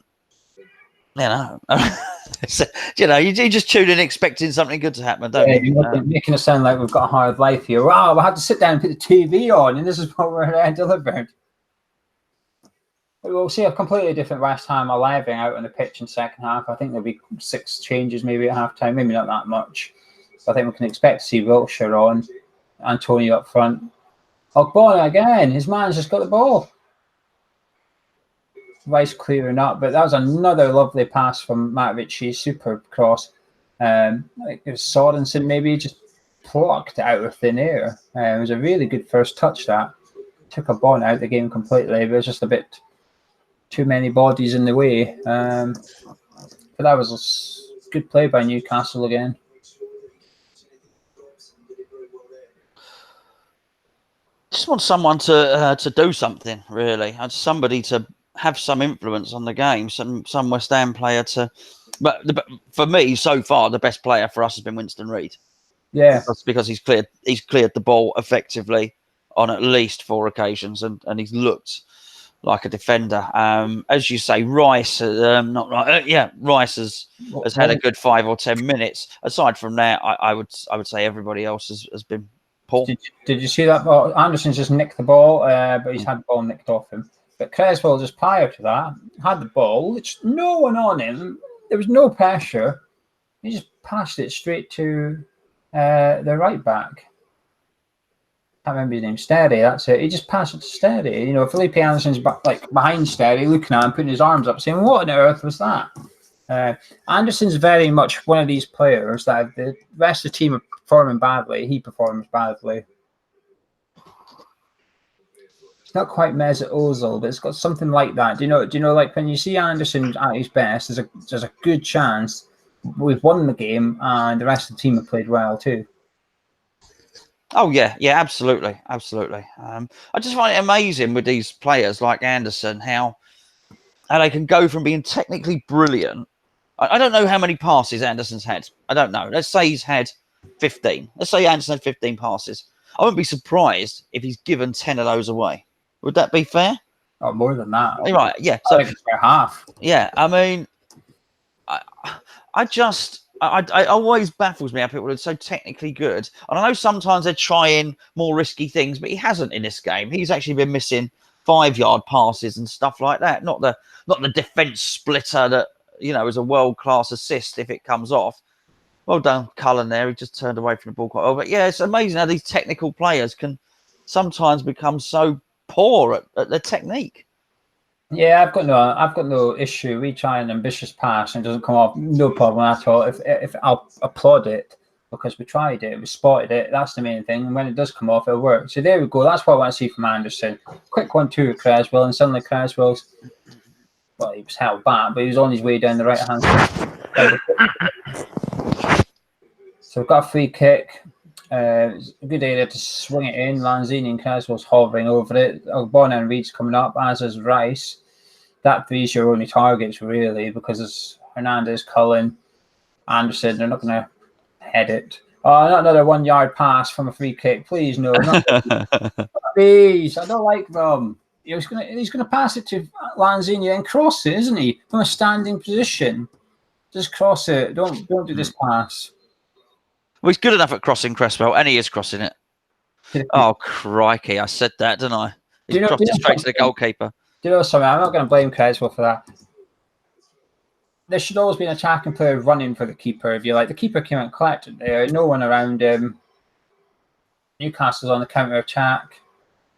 you just tune in expecting something good to happen, don't you? You're making it sound like we've got a hard life here. Wow, we had to sit down and put the TV on, and this is what we're delivered. We'll see a completely different West Ham 11 out on the pitch in second half. I think there'll be 6 changes maybe at half time, maybe not that much. But I think we can expect to see Wiltshire on, Antonio up front. Ogbonna again, his man's just got the ball. Rice clearing up, but that was another lovely pass from Matvich's super cross. I think it was Sorensen maybe just plucked it out of thin air. It was a really good first touch that. Took a ball out of the game completely, but it was just a bit too many bodies in the way. But that was a good play by Newcastle again. Just want someone to do something, really, and somebody to have some influence on the game. Some West Ham player to, but for me so far the best player for us has been Winston Reid. Yeah, because he's cleared the ball effectively on at least 4 occasions, and he's looked like a defender. As you say, Rice, Rice has had a good 5 or 10 minutes. Aside from that, I would say everybody else has been poor. Did you see that? Well, Anderson's just nicked the ball, but he's had the ball nicked off him. But Creswell, just prior to that, had the ball. It's no one on him. There was no pressure. He just passed it straight to the right back. I can't remember his name. Steady, that's it. He just passed it to Steady. Felipe Anderson's behind Steady, looking at him, putting his arms up, saying, "What on earth was that?" Anderson's very much one of these players that the rest of the team are performing badly. He performs badly. It's not quite Mesut Ozil, but it's got something like that. Do you know, like when you see Anderson at his best, there's a good chance we've won the game and the rest of the team have played well too. Oh yeah, absolutely. I just find it amazing with these players like Anderson how they can go from being technically brilliant. I don't know how many passes Anderson's had. I don't know. Let's say he's had 15. Let's say Anderson had 15 passes. I wouldn't be surprised if he's given 10 of those away. Would that be fair? Oh, more than that. Right, yeah. So I think it's about half. Yeah, I mean, I I always baffles me how people are so technically good. And I know sometimes they're trying more risky things, but he hasn't in this game. He's actually been missing 5-yard passes and stuff like that. Not the defense splitter that, you know, is a world-class assist if it comes off. Well done, Cullen there. He just turned away from the ball quite well. But yeah, it's amazing how these technical players can sometimes become so poor at their technique. Yeah, I've got no issue. We try an ambitious pass and it doesn't come off, no problem at all. If I'll applaud it because we tried it, we spotted it. That's the main thing. And when it does come off, it'll work. So there we go. That's what I want to see from Anderson. Quick 1-2 with Creswell, and suddenly Creswell's, well, he was held back, but he was on his way down the right hand side. So we've got a free kick. It's a good idea to swing it in. Lanzini and Creswell's hovering over it. Ogbonna and Reed's coming up, as is Rice. That three's your only targets, really, because it's Hernandez, Cullen, Anderson. They're not going to head it. Oh, not another 1-yard pass from a free kick. Please, no. Please, I don't like them. He's going to pass it to Lanzini and cross it, isn't he? From a standing position. Just cross it. Don't do this pass. Well, he's good enough at crossing Cresswell, and he is crossing it. Oh, crikey. I said that, didn't I? He crossed it straight to the goalkeeper. Do you know something? I'm not going to blame Creswell for that. There should always be an attacking player running for the keeper. If you like, the keeper came out and collected there. No one around him. Newcastle's on the counter attack.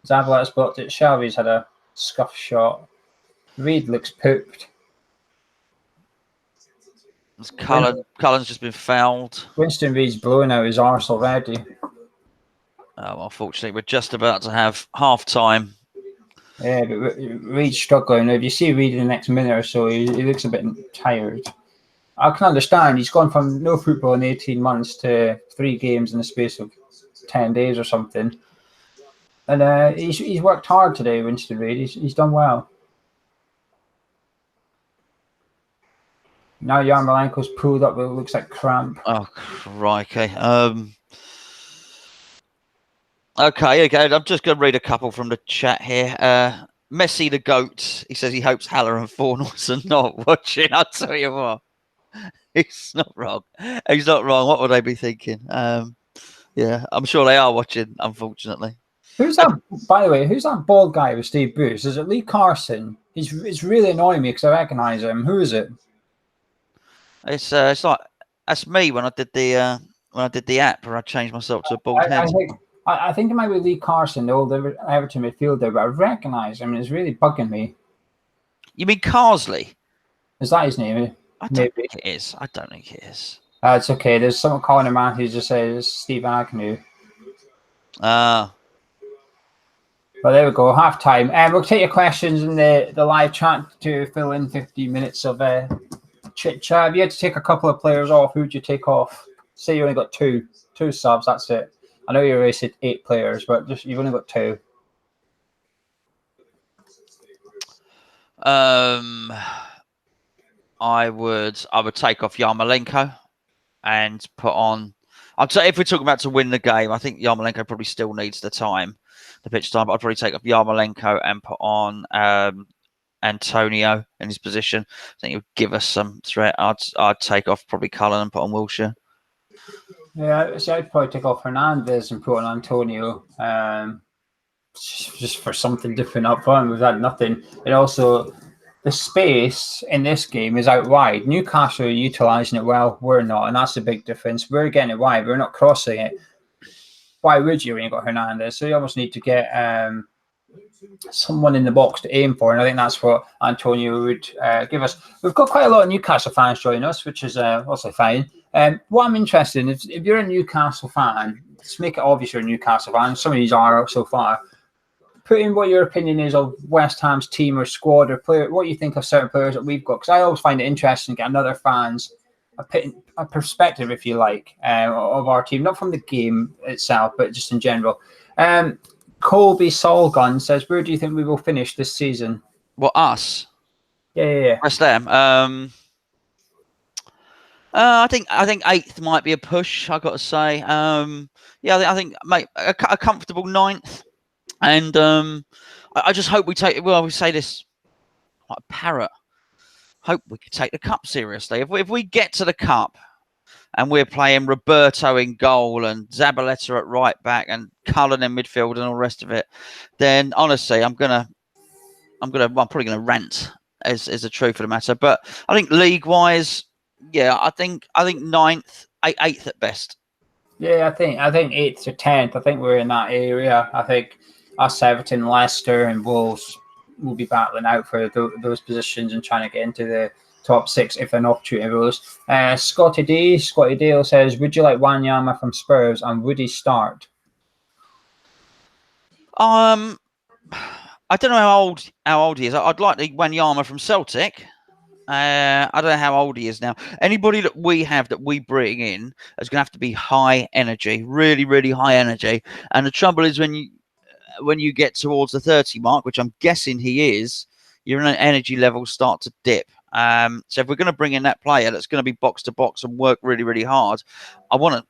Zabalat's blocked it. Shelby's had a scuff shot. Reed looks pooped. Cullen's just been fouled. Winston Reed's blowing out his arse already. Oh, unfortunately, we're just about to have half time. Yeah, but Reed's struggling. If you see Reed in the next minute or so, he looks a bit tired. I can understand. He's gone from no football in 18 months to 3 games in the space of 10 days or something. And he's worked hard today, Winston Reed. He's done well. Now Yarmolenko's pulled up, but it looks like cramp. Oh, crikey. Okay. I'm just going to read a couple from the chat here. Messi the GOAT. He says he hopes Haller and Fornals are not watching. I'll tell you what. He's not wrong. He's not wrong. What would they be thinking? Yeah, I'm sure they are watching, unfortunately. Who's that? By the way, who's that bald guy with Steve Bruce? Is it Lee Carson? It's really annoying me because I recognise him. Who is it? It's like that's me when I did the app where I changed myself to a bald head. I think it might be Lee Carson, the old Everton midfielder, but I recognise him. It's really bugging me. You mean Carsley? Is that his name? I don't think it is. I don't think it is. It's okay. There's someone calling him out who just says Steve Agnew. But there we go. Half time. We'll take your questions in the live chat to fill in 15 minutes of chit chat. If you had to take a couple of players off, who would you take off? Say you only got two subs. That's it. I know you already said 8 players, but you've only got 2. I would take off Yarmolenko and put on. I'd say if we're talking about to win the game, I think Yarmolenko probably still needs the pitch time. But I'd probably take off Yarmolenko and put on Antonio in his position. I think it would give us some threat. I'd take off probably Cullen and put on Wilshere. Yeah, so I'd probably take off Hernandez and put on Antonio, just for something different up front. We've had nothing. And also, the space in this game is out wide. Newcastle are utilising it well. We're not, and that's the big difference. We're getting it wide. We're not crossing it. Why would you when you got Hernandez? So you almost need to get someone in the box to aim for, and I think that's what Antonio would give us. We've got quite a lot of Newcastle fans joining us, which is also fine. What I'm interested in, if you're a Newcastle fan, let's make it obvious you're a Newcastle fan. Some of these are so far. Put in what your opinion is of West Ham's team or squad or player. What you think of certain players that we've got, because I always find it interesting to get another fan's a perspective, if you like, of our team, not from the game itself, but just in general. Colby Solgun says, "Where do you think we will finish this season?" Well, us. Yeah. West Ham. I think 8th might be a push. I got to say. I think mate, a comfortable 9th, and I just hope we take. Well, we say this like a parrot. Hope we could take the cup seriously. If we get to the cup, and we're playing Roberto in goal and Zabaleta at right back and Cullen in midfield and all the rest of it, then honestly, I'm probably gonna rant is the truth of the matter. But I think league-wise, yeah, I think ninth, eighth at best. Yeah, I think 8th to 10th. I think we're in that area. I think us, Everton, Leicester, and Wolves will be battling out for those positions and trying to get into the top 6 if an opportunity arose. Scotty Dale says, "Would you like Wanyama from Spurs and would he start?" I don't know how old he is. I'd like the Wanyama from Celtic. I don't know how old he is now. Anybody that we bring in is going to have to be high energy, really, really high energy. And the trouble is when you get towards the 30 mark, which I'm guessing he is, your energy levels start to dip. So if we're going to bring in that player that's going to be box to box and work really, really hard,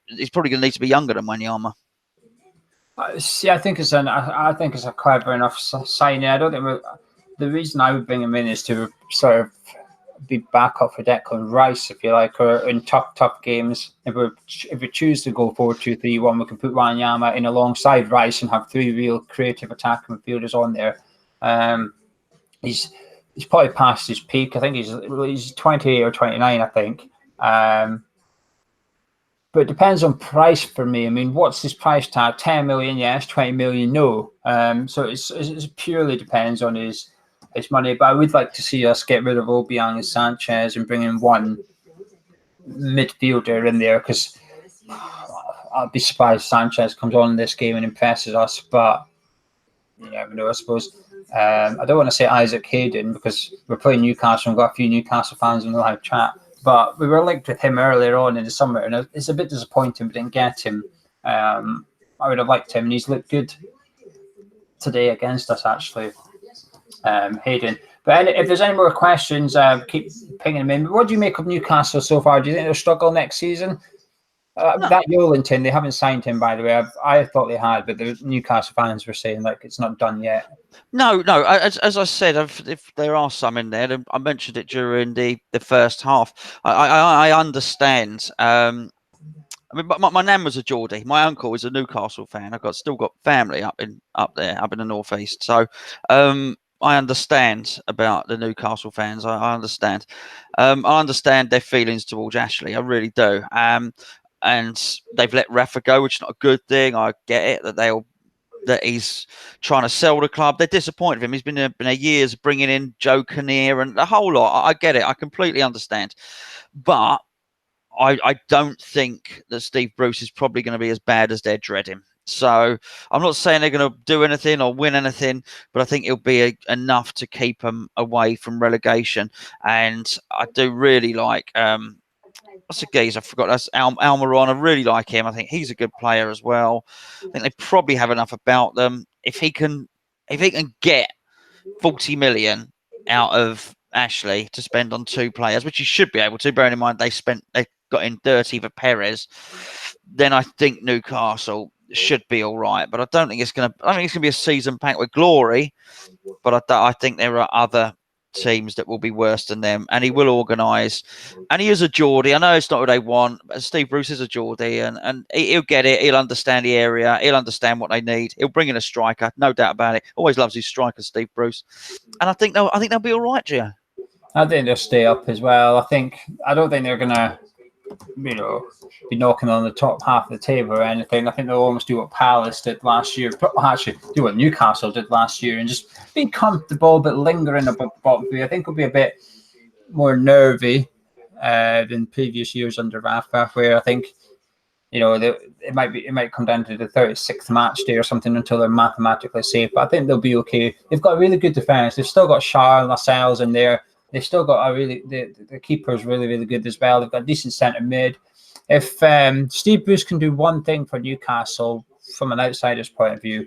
he's probably going to need to be younger than Wanyama. See, I think it's a clever enough signing. I don't think the reason I would bring him in is to sort of be backup for Declan Rice, if you like, or in tough games. If we choose to go 4-2-3-1, we can put Wanyama in alongside Rice and have 3 real creative attacking midfielders on there. He's probably past his peak. I think he's 28 or 29, I think. But it depends on price for me. I mean, what's his price tag? 10 million, yes. 20 million, no. So it purely depends on his money. But I would like to see us get rid of Obiang and Sanchez and bring in one midfielder in there, because I'd be surprised if Sanchez comes on in this game and impresses us. But you never know, I suppose. I don't want to say Isaac Hayden because we're playing Newcastle and got a few Newcastle fans in the live chat. But we were linked with him earlier on in the summer, and it's a bit disappointing we didn't get him. I would have liked him, and he's looked good today against us, actually, Hayden. But if there's any more questions, keep pinging them in. But what do you make of Newcastle so far? Do you think they'll struggle next season? No. That Yolenton, they haven't signed him, by the way. I thought they had, but the Newcastle fans were saying like it's not done yet. No. As I said, if there are some in there, I mentioned it during the first half. I understand. I mean, my nan was a Geordie. My uncle is a Newcastle fan. I've still got family up in the northeast. So I understand about the Newcastle fans. I understand. I understand their feelings towards Ashley. I really do. And they've let Rafa go, which is not a good thing. I get it that he's trying to sell the club. They're disappointed with him. He's been a years bringing in Joe Kinnear and the whole lot. I get it. I completely understand. But I don't think that Steve Bruce is probably going to be as bad as they're dreading. So I'm not saying they're going to do anything or win anything, but I think it'll be enough to keep them away from relegation. And I do really like... what's the geezer? I forgot. That's Almiron. I really like him. I think he's a good player as well. I think they probably have enough about them. If he can get 40 million out of Ashley to spend on 2 players, which he should be able to, bearing in mind they got in 30 for Perez, then I think Newcastle should be all right. But I don't think it's going to be a season packed with glory. But I think there are other teams that will be worse than them, and he will organise. And he is a Geordie. I know it's not what they want, but Steve Bruce is a Geordie, and he'll get it. He'll understand the area. He'll understand what they need. He'll bring in a striker, no doubt about it. Always loves his strikers, Steve Bruce. And I think they'll be all right, Gio. I think they'll stay up as well. I don't think they're gonna, be knocking on the top half of the table or anything. I think they'll almost do what Palace did last year. Actually, do what Newcastle did last year and just be comfortable but lingering above the bottom three. I think it'll be a bit more nervy than previous years under Rafa, where I think it might come down to the 36th match day or something until they're mathematically safe. But I think they'll be okay. They've got a really good defense. They've still got Charles Lascelles in there. They've still got the keeper's really, really good as well. They've got a decent centre mid. If Steve Bruce can do one thing for Newcastle from an outsider's point of view,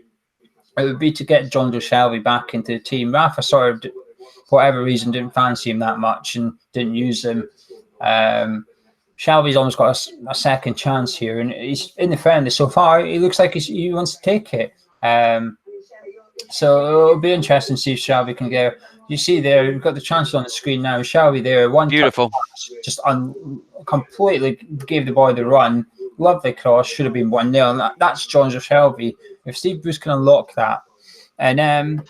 it would be to get Jonjo Shelvey back into the team. Rafa sort of, for whatever reason, didn't fancy him that much and didn't use him. Shelvey's almost got a second chance here, and he's in the friendly so far. He looks like he wants to take it. So it'll be interesting to see if Shelby can get. You see there, you've got the chances on the screen now. Shelby there, one Beautiful. just completely gave the boy the run. Lovely cross, should have been 1-0. That's Jonjo Shelby. If Steve Bruce can unlock that, and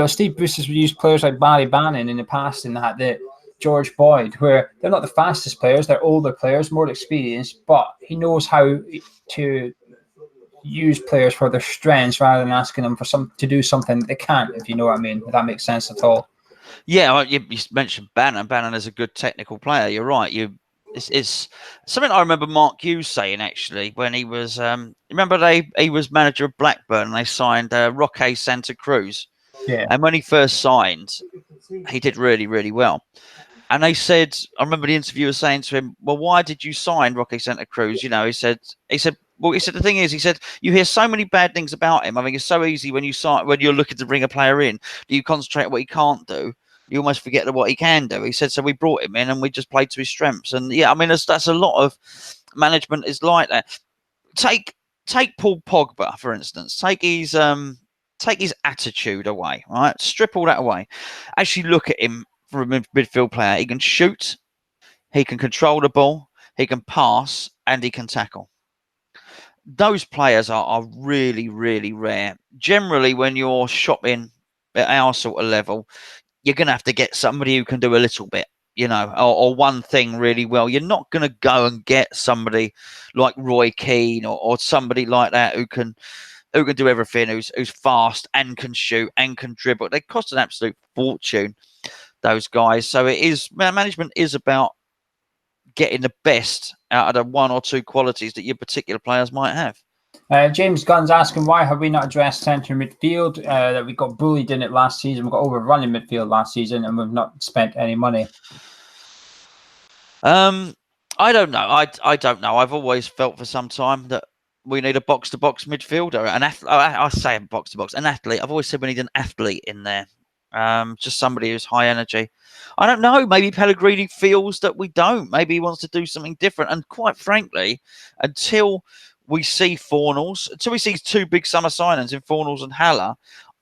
Steve Bruce has used players like Barry Bannon in the past in that George Boyd, where they're not the fastest players, they're older players, more experienced, but he knows how to use players for their strengths rather than asking them to do something that they can't, if you know what I mean, if that makes sense at all. Yeah, you mentioned Bannon. Bannon is a good technical player. You're right. It's something I remember Mark Hughes saying actually when he was. Remember he was manager of Blackburn and they signed Roque Santa Cruz. Yeah. And when he first signed, he did really, really well. And they said, I remember the interviewer saying to him, "Well, why did you sign Roque Santa Cruz?" He said, the thing is, he said, you hear so many bad things about him. I think it's so easy when you're looking to bring a player in, you concentrate on what he can't do. You almost forget what he can do. He said, so we brought him in and we just played to his strengths. And yeah, I mean, that's a lot of management is like that. Take Paul Pogba, for instance. Take his attitude away, right? Strip all that away. Actually look at him for a midfield player. He can shoot, he can control the ball, he can pass, and he can tackle. Those players are really, really rare. Generally, when you're shopping at our sort of level, you're going to have to get somebody who can do a little bit, or one thing really well. You're not going to go and get somebody like Roy Keane or somebody like that who can do everything, who's fast and can shoot and can dribble. They cost an absolute fortune, those guys. So management is about getting the best out of the one or two qualities that your particular players might have. James Gunn's asking, why have we not addressed centre midfield? That we got bullied in it last season. We got overrun in midfield last season, and we've not spent any money. I don't know. I don't know. I've always felt for some time that we need a box-to-box midfielder. I say a box-to-box, an athlete. I've always said we need an athlete in there. Just somebody who's high energy. I don't know. Maybe Pellegrini feels that we don't. Maybe he wants to do something different. And quite frankly, until we see until we see two big summer signings in Fornals and Haller,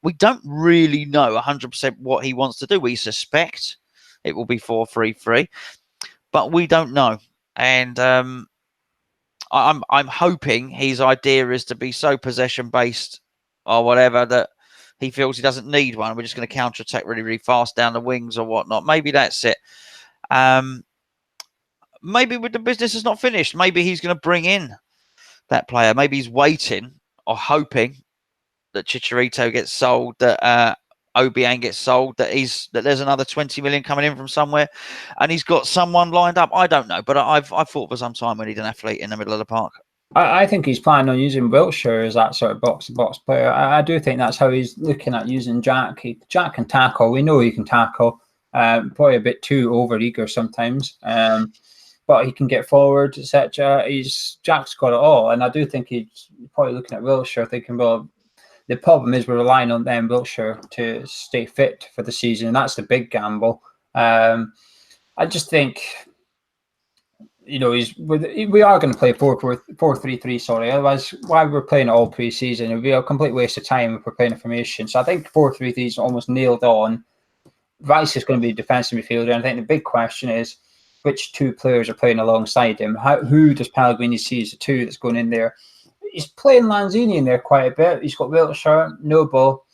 we don't really know 100% what he wants to do. We suspect it will be 4-3-3, but we don't know. And I'm hoping his idea is to be so possession based or whatever that he feels he doesn't need one. We're just going to counter attack really, really fast down the wings or whatnot. Maybe that's it. Maybe the business is not finished. Maybe he's going to bring in that player. Maybe he's waiting or hoping that Chicharito gets sold, that Obiang gets sold, that there's another 20 million coming in from somewhere, and he's got someone lined up. I don't know, but I've thought for some time we need an athlete in the middle of the park. I think he's planning on using Wiltshire as that sort of box-to-box player. I do think that's how he's looking at using Jack. Jack can tackle. We know he can tackle. Probably a bit too over-eager sometimes. But he can get forward, etc. Jack's got it all. And I do think he's probably looking at Wiltshire thinking, well, the problem is we're relying on them, Wiltshire, to stay fit for the season. And that's the big gamble. I just think... we are going to play 4-3-3. Sorry, otherwise, why we're playing it all pre-season? It would be a complete waste of time if we're playing a formation. So I think 4-3-3 is almost nailed on. Rice is going to be a defensive midfielder, and I think the big question is which two players are playing alongside him. Who does Pellegrini see as the two that's going in there? He's playing Lanzini in there quite a bit. He's got Wiltshire, Noble,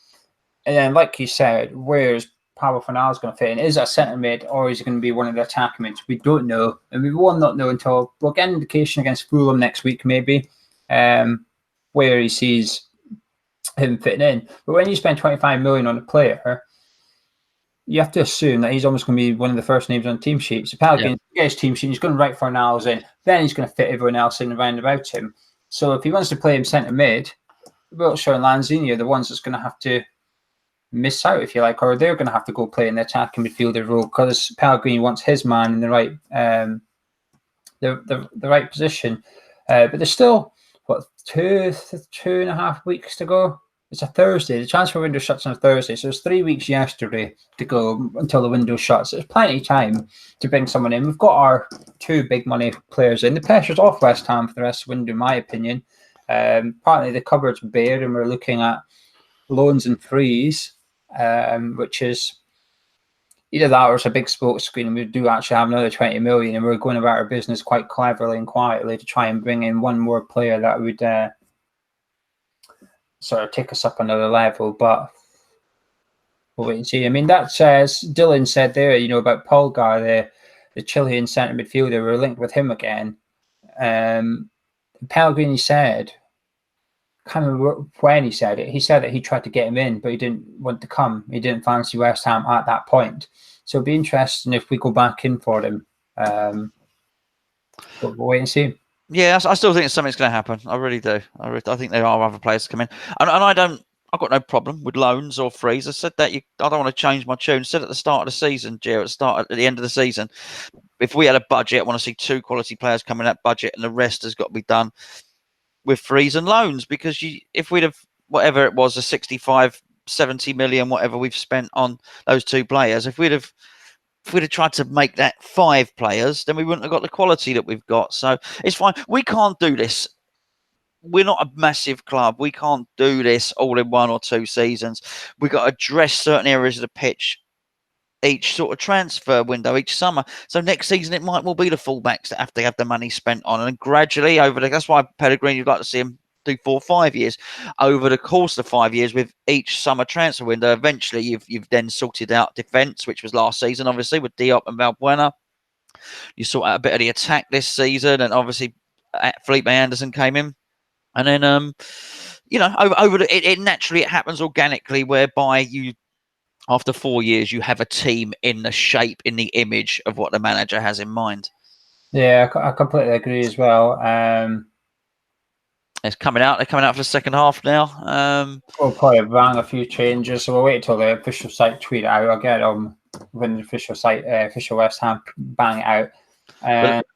and then, like you said, where's Pablo Fornals going to fit in? Is it a centre mid or is it going to be one of the attacking mids? We don't know, and we will not know until we'll get an indication against Fulham next week, maybe, where he sees him fitting in. But when you spend 25 million on a player, you have to assume that he's almost going to be one of the first names on the team sheet. So Pellegrini gets his team sheet, he's going to write Fornals in, then he's going to fit everyone else in around about him. So if he wants to play him centre mid, Wiltshire and Lanzini are the ones that's going to have to miss out, if you like, or they're going to have to go play in the attacking midfielder role because Pellegrini wants his man in the right the right position. But there's still two and a half weeks to go. It's a Thursday. The transfer window shuts on a Thursday, so it's 3 weeks yesterday to go until the window shuts. There's plenty of time to bring someone in. We've got our two big money players in. The pressure's off West Ham for the rest of the window, in my opinion. Partly the cupboard's bare, and we're looking at loans and frees, which is either that or it's a big sports screen, and we do actually have another 20 million, and we're going about our business quite cleverly and quietly to try and bring in one more player that would sort of take us up another level. But we'll wait and see. I mean, that's Dylan said there, about Polgar, the Chilean centre midfielder. We're linked with him again. Pellegrini said, kind of when he said that he tried to get him in, but he didn't want to come. He didn't fancy West Ham at that point. So it'd be interesting if we go back in for him. But we'll wait and see. Yeah, I still think something's going to happen. I really do. I think there are other players to come in, and I've got no problem with loans or frees. I said that I don't want to change my tune. I said at the start of the season, Geo, at the end of the season, if we had a budget, I want to see 2 quality players come in that budget, and the rest has got to be done with frees and loans. Because if we'd have, whatever it was, a 65, 70 million, whatever we've spent on those 2 players, if we'd have tried to make that 5 players, then we wouldn't have got the quality that we've got. So it's fine. We can't do this. We're not a massive club. We can't do this all in 1 or 2 seasons. We've got to address certain areas of the pitch each sort of transfer window, each summer. So next season, it might well be the fullbacks that have to have the money spent on. And gradually that's why Pellegrini, you'd like to see him do 4 or 5 years. Over the course of 5 years, with each summer transfer window, eventually you've then sorted out defence, which was last season, obviously, with Diop and Valbuena. You sort out a bit of the attack this season, and obviously Felipe Anderson came in. And then, it naturally happens organically, whereby after 4 years, you have a team in the shape, in the image of what the manager has in mind. Yeah, I completely agree as well. It's coming out. They're coming out for the second half now. We'll probably bang a few changes, so we'll wait till the official site tweet it out. I'll get when the official site, official West Ham, bang it out.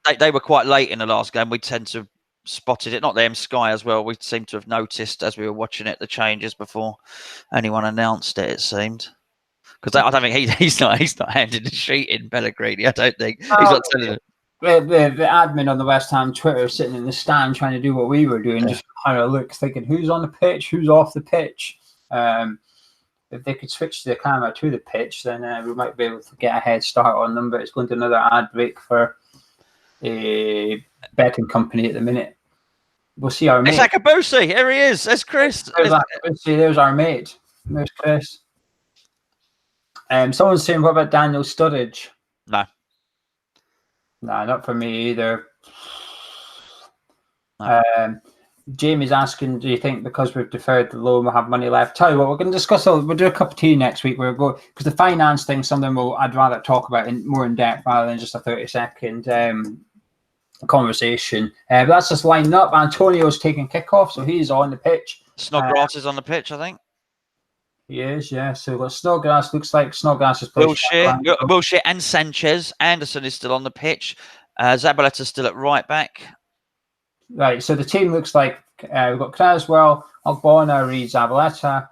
But they were quite late in the last game. We tend to have spotted it, not them, Sky as well. We seem to have noticed as we were watching it the changes before anyone announced it. It seemed. Because I don't think he's not handing the sheet in, Pellegrini. I don't think he's not telling it. The admin on the West Ham Twitter sitting in the stand trying to do what we were doing, just kind of thinking who's on the pitch, who's off the pitch. If they could switch the camera to the pitch, then we might be able to get a head start on them. But it's going to another ad break for a betting company at the minute. We'll see our mate. It's Akabusi. Here he is. There's Chris. There's our mate. There's Chris. Someone's saying, what about Daniel Sturridge? No, not for me either. No. Jamie's asking, do you think because we've deferred the loan we'll have money left? Tell you what, we're going to discuss we'll do a cup of tea next week. We'll go, because the finance thing, something I'd rather talk about more in depth rather than just a 30-second conversation. But that's just lining up. Antonio's taking kickoff, so he's on the pitch. Snodgrass is on the pitch, I think. He is, yeah. So we've got Snodgrass. Looks like Snodgrass is playing. Wilshere and Sanchez. Anderson is still on the pitch. Zabaleta's still at right back. Right, so the team looks like we've got Creswell, Ogbonna, Reed, Zabaleta,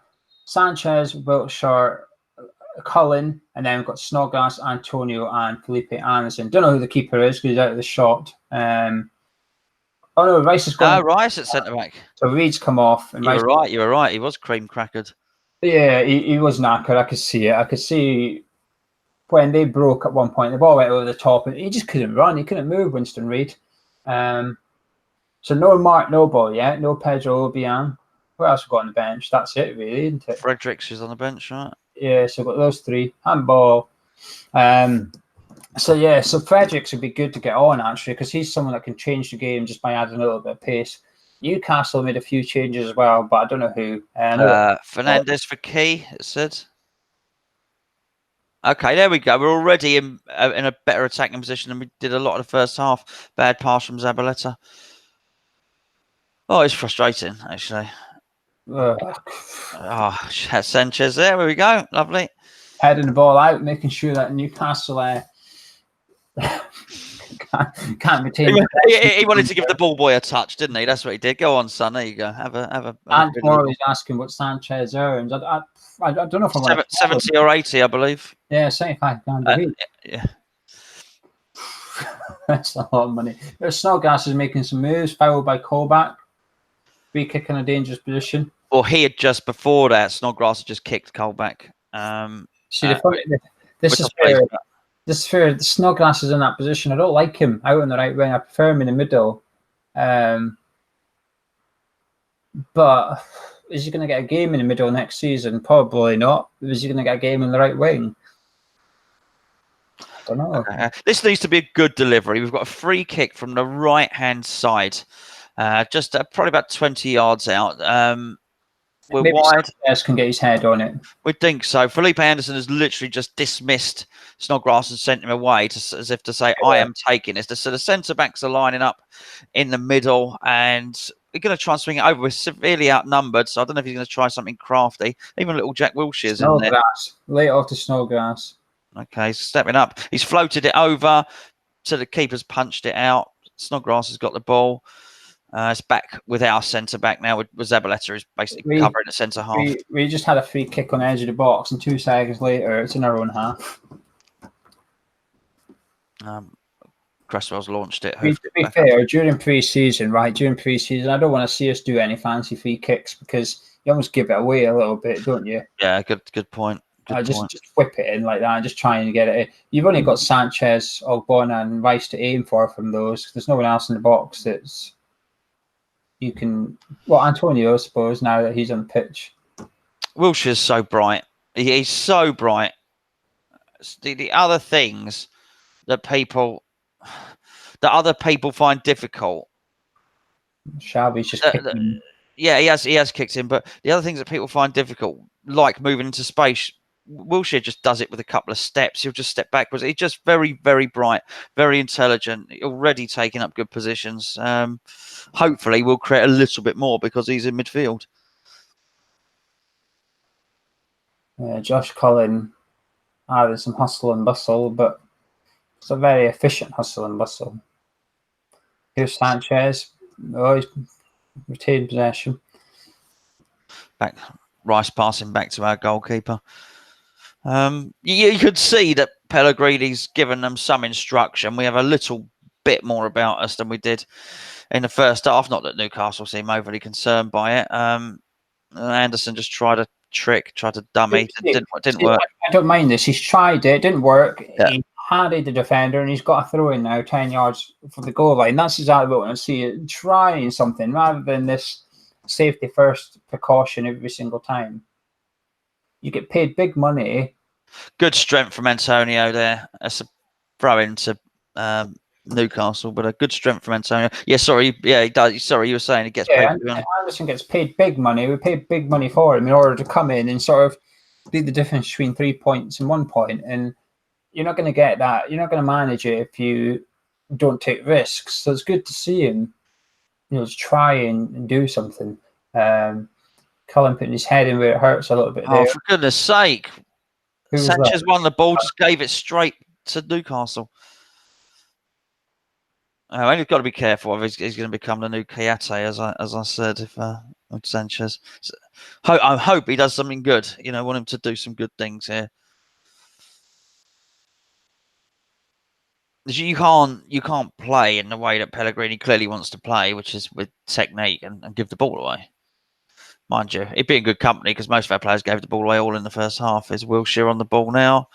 Sanchez, Wilshere, Cullen, and then we've got Snodgrass, Antonio, and Felipe Anderson. Don't know who the keeper is because he's out of the shot. Oh no, Rice is going. Rice at centre back. So Reed's come off. And You were right. He was cream crackered. Yeah, he was knackered. I could see it. I could see when they broke at one point, the ball went over the top, and he just couldn't run. He couldn't move, Winston Reed. So no Mark Noble yet, no Pedro Obiang. What else we got on the bench? That's it, really, isn't it? Fredericks is on the bench, right? Yeah, so we've got those 3. Handball. So Fredericks would be good to get on, actually, because he's someone that can change the game just by adding a little bit of pace. Newcastle made a few changes as well, but I don't know who. Fernandez for Key, it said. Okay, there we go. We're already in a better attacking position than we did a lot of the first half. Bad pass from Zabaleta. Oh, it's frustrating, actually. Sanchez there. There we go. Lovely. Heading the ball out, making sure that Newcastle can't retain. He wanted to give the ball boy a touch, didn't he? That's what he did. Go on, son. There you go. Have a. And Morley's asking what Sanchez earns. I don't know if I'm 70 or 80, I believe. Yeah, £75 a week. Yeah. That's a lot of money. Snodgrass is making some moves, fouled by Colback. Free kick in a dangerous position. Well, he had just before that, Snodgrass had just kicked Colback. See, this is fair. The Snodgrass is in that position. I don't like him out on the right wing. I prefer him in the middle. But is he going to get a game in the middle next season? Probably not. Is he going to get a game in the right wing? I don't know. Okay. This needs to be a good delivery. We've got a free kick from the right-hand side, just probably about 20 yards out. We're Maybe wide. Sanchez can get his head on it. We think so. Felipe Anderson has literally just dismissed Snodgrass and sent him away as if to say, I am taking this. So the centre-backs are lining up in the middle, and we're going to try and swing it over. We're severely outnumbered, so I don't know if he's going to try something crafty. Even little Jack Wilshere's in there. Lay it off to Snodgrass. Okay, stepping up. He's floated it over, so the keeper's punched it out. Snodgrass has got the ball. It's back with our centre back now. With Zabaleta is basically covering the centre half. We just had a free kick on the edge of the box, and 2 seconds later, it's in our own half. Cresswell's launched it. To be fair, during pre-season, I don't want to see us do any fancy free kicks because you almost give it away a little bit, don't you? Yeah, good point. Just whip it in like that and just trying to get it in. You've only got Sanchez, Ogbonna, and Rice to aim for from those. There's no one else in the box that's you can. Well, Antonio, I suppose, now that he's on the pitch. Wilshere's so bright. He's so bright. The other things that other people find difficult. Shabby's just kicking. Yeah, he has kicked in, but the other things that people find difficult, like moving into space, Wilshere just does it with a couple of steps. He'll just step backwards. He's just very, very bright, very intelligent, already taking up good positions. Hopefully, we'll create a little bit more because he's in midfield. Josh Cullen, there's some hustle and bustle, but it's a very efficient hustle and bustle. Here's Sanchez. Oh, he's retained possession. Back, Rice passing back to our goalkeeper. You could see that Pellegrini's given them some instruction. We have a little bit more about us than we did in the first half. Not that Newcastle seem overly concerned by it. Anderson just tried a trick, tried to dummy. It didn't work. I don't mind this. He's tried it. It didn't work. Yeah. He harried the defender, and he's got a throw in now 10 yards from the goal line. That's exactly what I want to see. It trying something rather than this safety first precaution every single time. You get paid big money. Good strength from Antonio there. That's a throw into Newcastle, but a good strength from Antonio. Yeah, sorry. Yeah, he does. Sorry, you were saying he gets paid. Anderson gets paid big money. We paid big money for him in order to come in and sort of be the difference between 3 points and 1 point. And you're not going to get that. You're not going to manage it if you don't take risks. So it's good to see him, just try and do something. Cullen putting his head in where it hurts a little bit. Oh, for goodness sake. Sanchez won the ball, just gave it straight to Newcastle. And he's got to be careful. He's going to become the new Kayate, as I said, with Sanchez. So, I hope he does something good. I want him to do some good things here. You can't play in the way that Pellegrini clearly wants to play, which is with technique and give the ball away. Mind you, it'd be in good company because most of our players gave the ball away all in the first half. Is Wilshere on the ball now?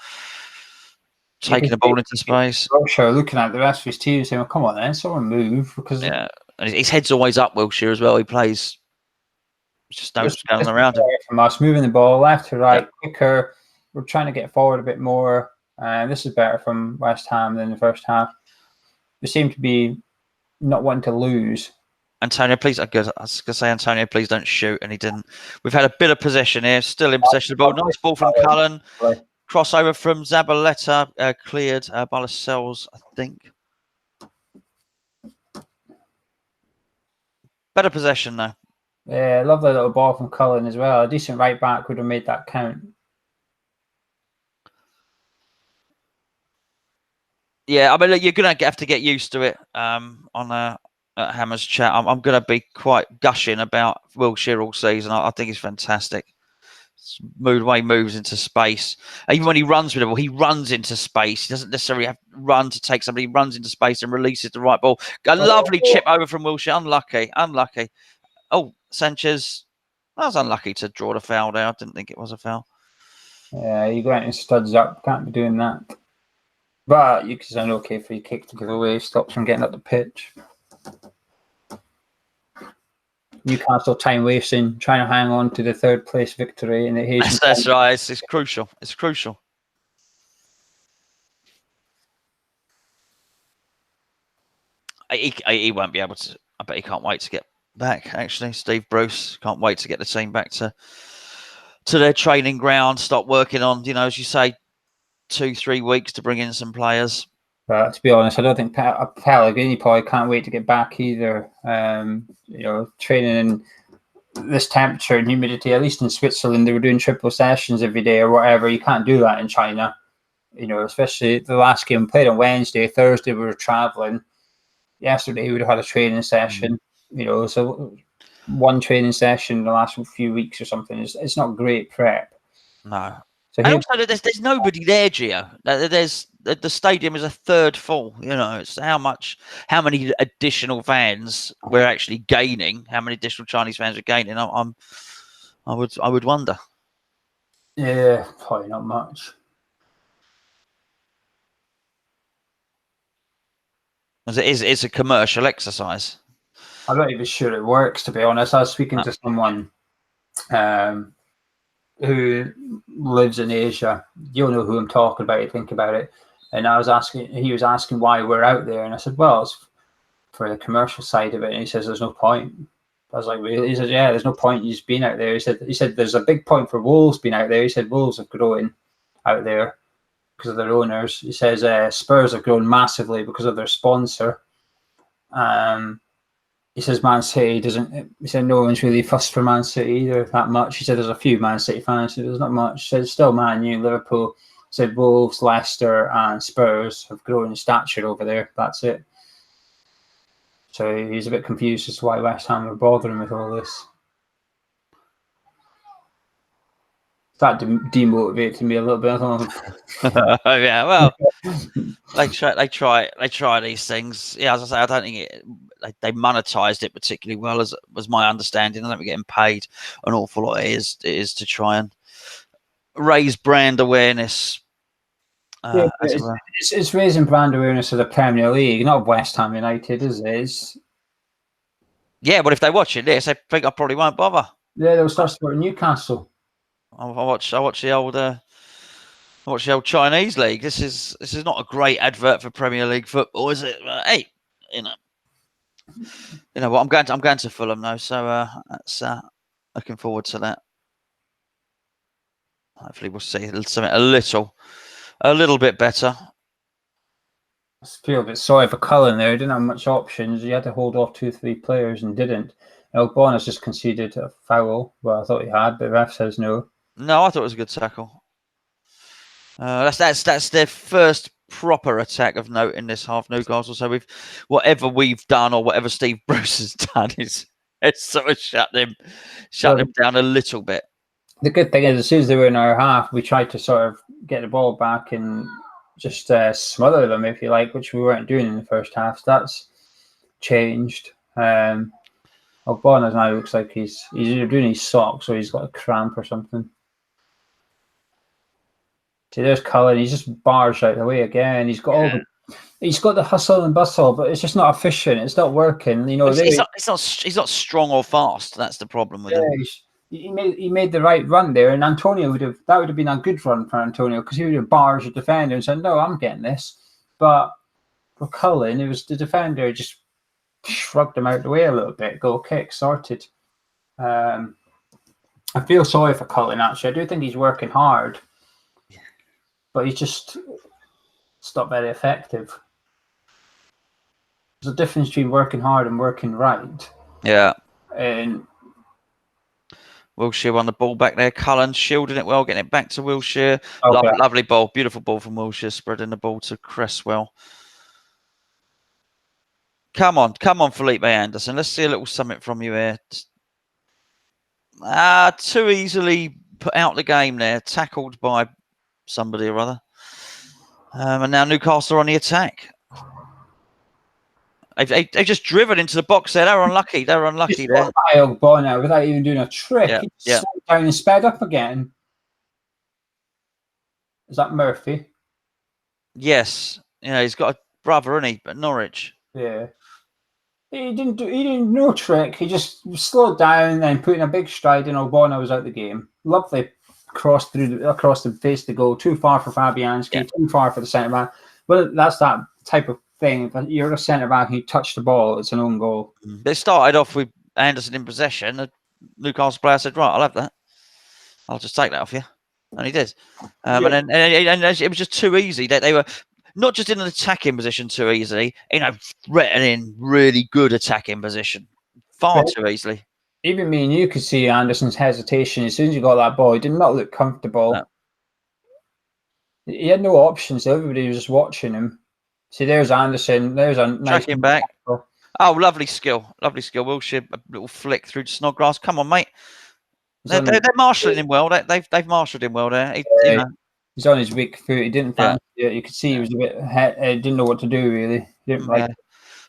Taking the ball into space. Wilshere looking at the rest of his team saying, well, come on then, someone move. Because yeah, and his head's always up, Wilshere, as well. He plays, just knows what's going on around him. From us, moving the ball left to right, quicker. We're trying to get forward a bit more. This is better from West Ham than the first half. They seem to be not wanting to lose. Antonio, please. I was going to say, Antonio, please don't shoot. And he didn't. We've had a bit of possession here. Still in possession of the ball. Nice ball from Cullen. Crossover from Zabaleta. Cleared by Lascelles, I think. Better possession, though. Yeah, lovely little ball from Cullen as well. A decent right back would have made that count. Yeah, I mean, look, you're going to have to get used to it on Hammer's chat. I'm going to be quite gushing about Wilshere all season. I think he's fantastic. Moves into space. Even when he runs with the ball, he runs into space. He doesn't necessarily have to run to take somebody. He runs into space and releases the right ball. A lovely chip over from Wilshere. Unlucky. Oh, Sanchez I was unlucky to draw the foul there. I didn't think it was a foul. Yeah, you go out and studs up. Can't be doing that. But you can say an okay free kick to give away, stops from getting up the pitch. Newcastle time wasting, trying to hang on to the third place victory in the Haitian. That's right. It's crucial. It's crucial. He won't be able to. I bet he can't wait to get back. Actually, Steve Bruce can't wait to get the team back to their training ground. Start working on, as you say, 2-3 weeks to bring in some players. But to be honest, I don't think Pellegrini probably can't wait to get back either. Training in this temperature and humidity, at least in Switzerland, they were doing triple sessions every day or whatever. You can't do that in China, especially the last game played on Wednesday. Thursday, we were traveling. Yesterday, we would have had a training session, so one training session in the last few weeks or something. It's not great prep. No. So and also, there's nobody there, Geo. The stadium is a third full. It's how many additional fans we're actually gaining. How many additional Chinese fans we're gaining? I would wonder. Yeah, probably not much. As it's a commercial exercise. I'm not even sure it works, to be honest. I was speaking to someone who lives in Asia. You'll know who I'm talking about. You think about it. And he was asking why we're out there. And I said, well, it's for the commercial side of it. And he says, there's no point. I was like, really? He said, yeah, there's no point in just being out there. He said, there's a big point for Wolves being out there. He said, Wolves have grown out there because of their owners. He says, Spurs have grown massively because of their sponsor. He says Man City doesn't. He said no one's really fussed for Man City either that much. He said there's a few Man City fans. There's not much. He said it's still Man U, Liverpool. He said Wolves, Leicester, and Spurs have grown in stature over there. That's it. So he's a bit confused as to why West Ham are bothering with all this. That demotivated me a little bit. Yeah, well, they try these things. Yeah, as I say, I don't think they monetized it particularly well, as was my understanding. I don't think getting paid an awful lot. It is to try and raise brand awareness. It's raising brand awareness of the Premier League, not West Ham United, is it? Yeah, but if they watch it, they think I probably won't bother. Yeah, they'll start supporting Newcastle. I watch the old Chinese league. This is not a great advert for Premier League football, is it? Hey, you know what? I'm going to Fulham though, so that's looking forward to that. Hopefully, we'll see something a little bit better. I feel a bit sorry for Cullen there. He didn't have much options. He had to hold off 2-3 players and didn't. Bonus just conceded a foul. Well, I thought he had, but the ref says no. No, I thought it was a good tackle. That's their first proper attack of note in this half, Newcastle. So whatever we've done or whatever Steve Bruce has done is sort of shut them down a little bit. The good thing is, as soon as they were in our half, we tried to sort of get the ball back and just smother them, if you like, which we weren't doing in the first half. So that's changed. Bonner now looks like he's either doing his socks or he's got a cramp or something. See, there's Cullen. He's just barged out the way again. He's got he's got the hustle and bustle, but it's just not efficient. It's not working. He's not strong or fast. That's the problem with him. He made the right run there, and Antonio would have been a good run for Antonio, because he would have barged the defender and said, "No, I'm getting this." But for Cullen, it was the defender just shrugged him out the way a little bit. Goal kick sorted. I feel sorry for Cullen, actually. I do think he's working hard, but he's just not very effective. There's a difference between working hard and working right. Yeah. And Wilshere won the ball back there. Cullen shielding it well, getting it back to Wilshere. Okay. Lovely ball. Beautiful ball from Wilshere, spreading the ball to Cresswell. Come on, Felipe Anderson. Let's see a little something from you here. Too easily put out the game there. Tackled by somebody or other. And now Newcastle are on the attack. They've just driven into the box there. They're unlucky. They're unlucky there. Bonner without even doing a trick. Yeah, He slowed down and sped up again. Is that Murphy? Yes. Yeah, he's got a brother, isn't he? At Norwich. Yeah. He didn't no trick. He just slowed down and put in a big stride, and O'Bonnell was out the game. Lovely cross across the face to goal. Too far for Fabianski, too far for the centre back. Well, that's that type of thing. If you're a centre back and you touch the ball, it's an own goal. They started off with Anderson in possession. The Newcastle player said, "Right, I'll have that. I'll just take that off you," and he did. And then it was just too easy. They were not just in an attacking position too easily, threatening really good attacking position far too easily. Even me and you could see Anderson's hesitation as soon as he got that ball. He did not look comfortable. No. He had no options. Everybody was just watching him. See, there's Anderson. There's a nice tracking back. Oh, lovely skill. Lovely skill. Wilshere, a little flick through to Snodgrass. Come on, mate. They're marshalling him well. They've marshalled him well there. He's on his weak foot. He didn't fancy it. You could see he was a bit. Didn't know what to do really. He didn't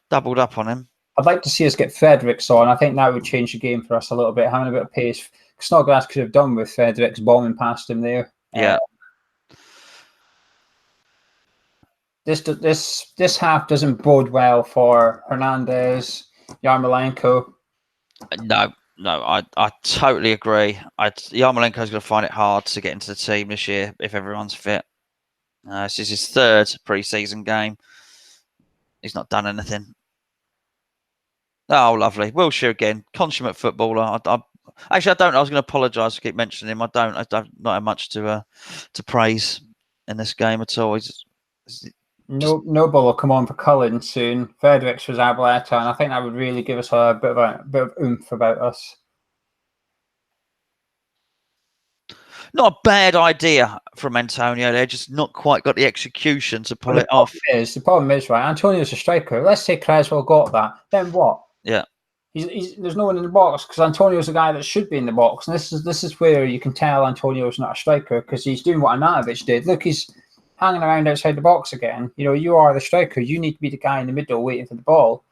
doubled up on him. I'd like to see us get Fredericks on. I think that would change the game for us a little bit, having a bit of pace. Snodgrass could have done with Fredericks bombing past him there. Yeah. This half doesn't bode well for Hernandez, Yarmolenko. No, I totally agree. Yarmolenko's going to find it hard to get into the team this year if everyone's fit. This is his third pre-season game. He's not done anything. Oh, lovely. Wilshere again, consummate footballer. Actually, I don't. I was going to apologise to keep mentioning him. I don't not have much to praise in this game at all. Noble will come on for Cullen soon. Fredericks was Arboleta, and I think that would really give us a bit of oomph about us. Not a bad idea from Antonio. They're just not quite got the execution to pull it off. The problem is, right, Antonio's a striker. Let's say Creswell got that. Then what? Yeah. There's no one in the box because Antonio's a guy that should be in the box. And this is where you can tell Antonio's not a striker because he's doing what Arnautovic did. Look, he's hanging around outside the box again. You know, you are the striker. You need to be the guy in the middle waiting for the ball.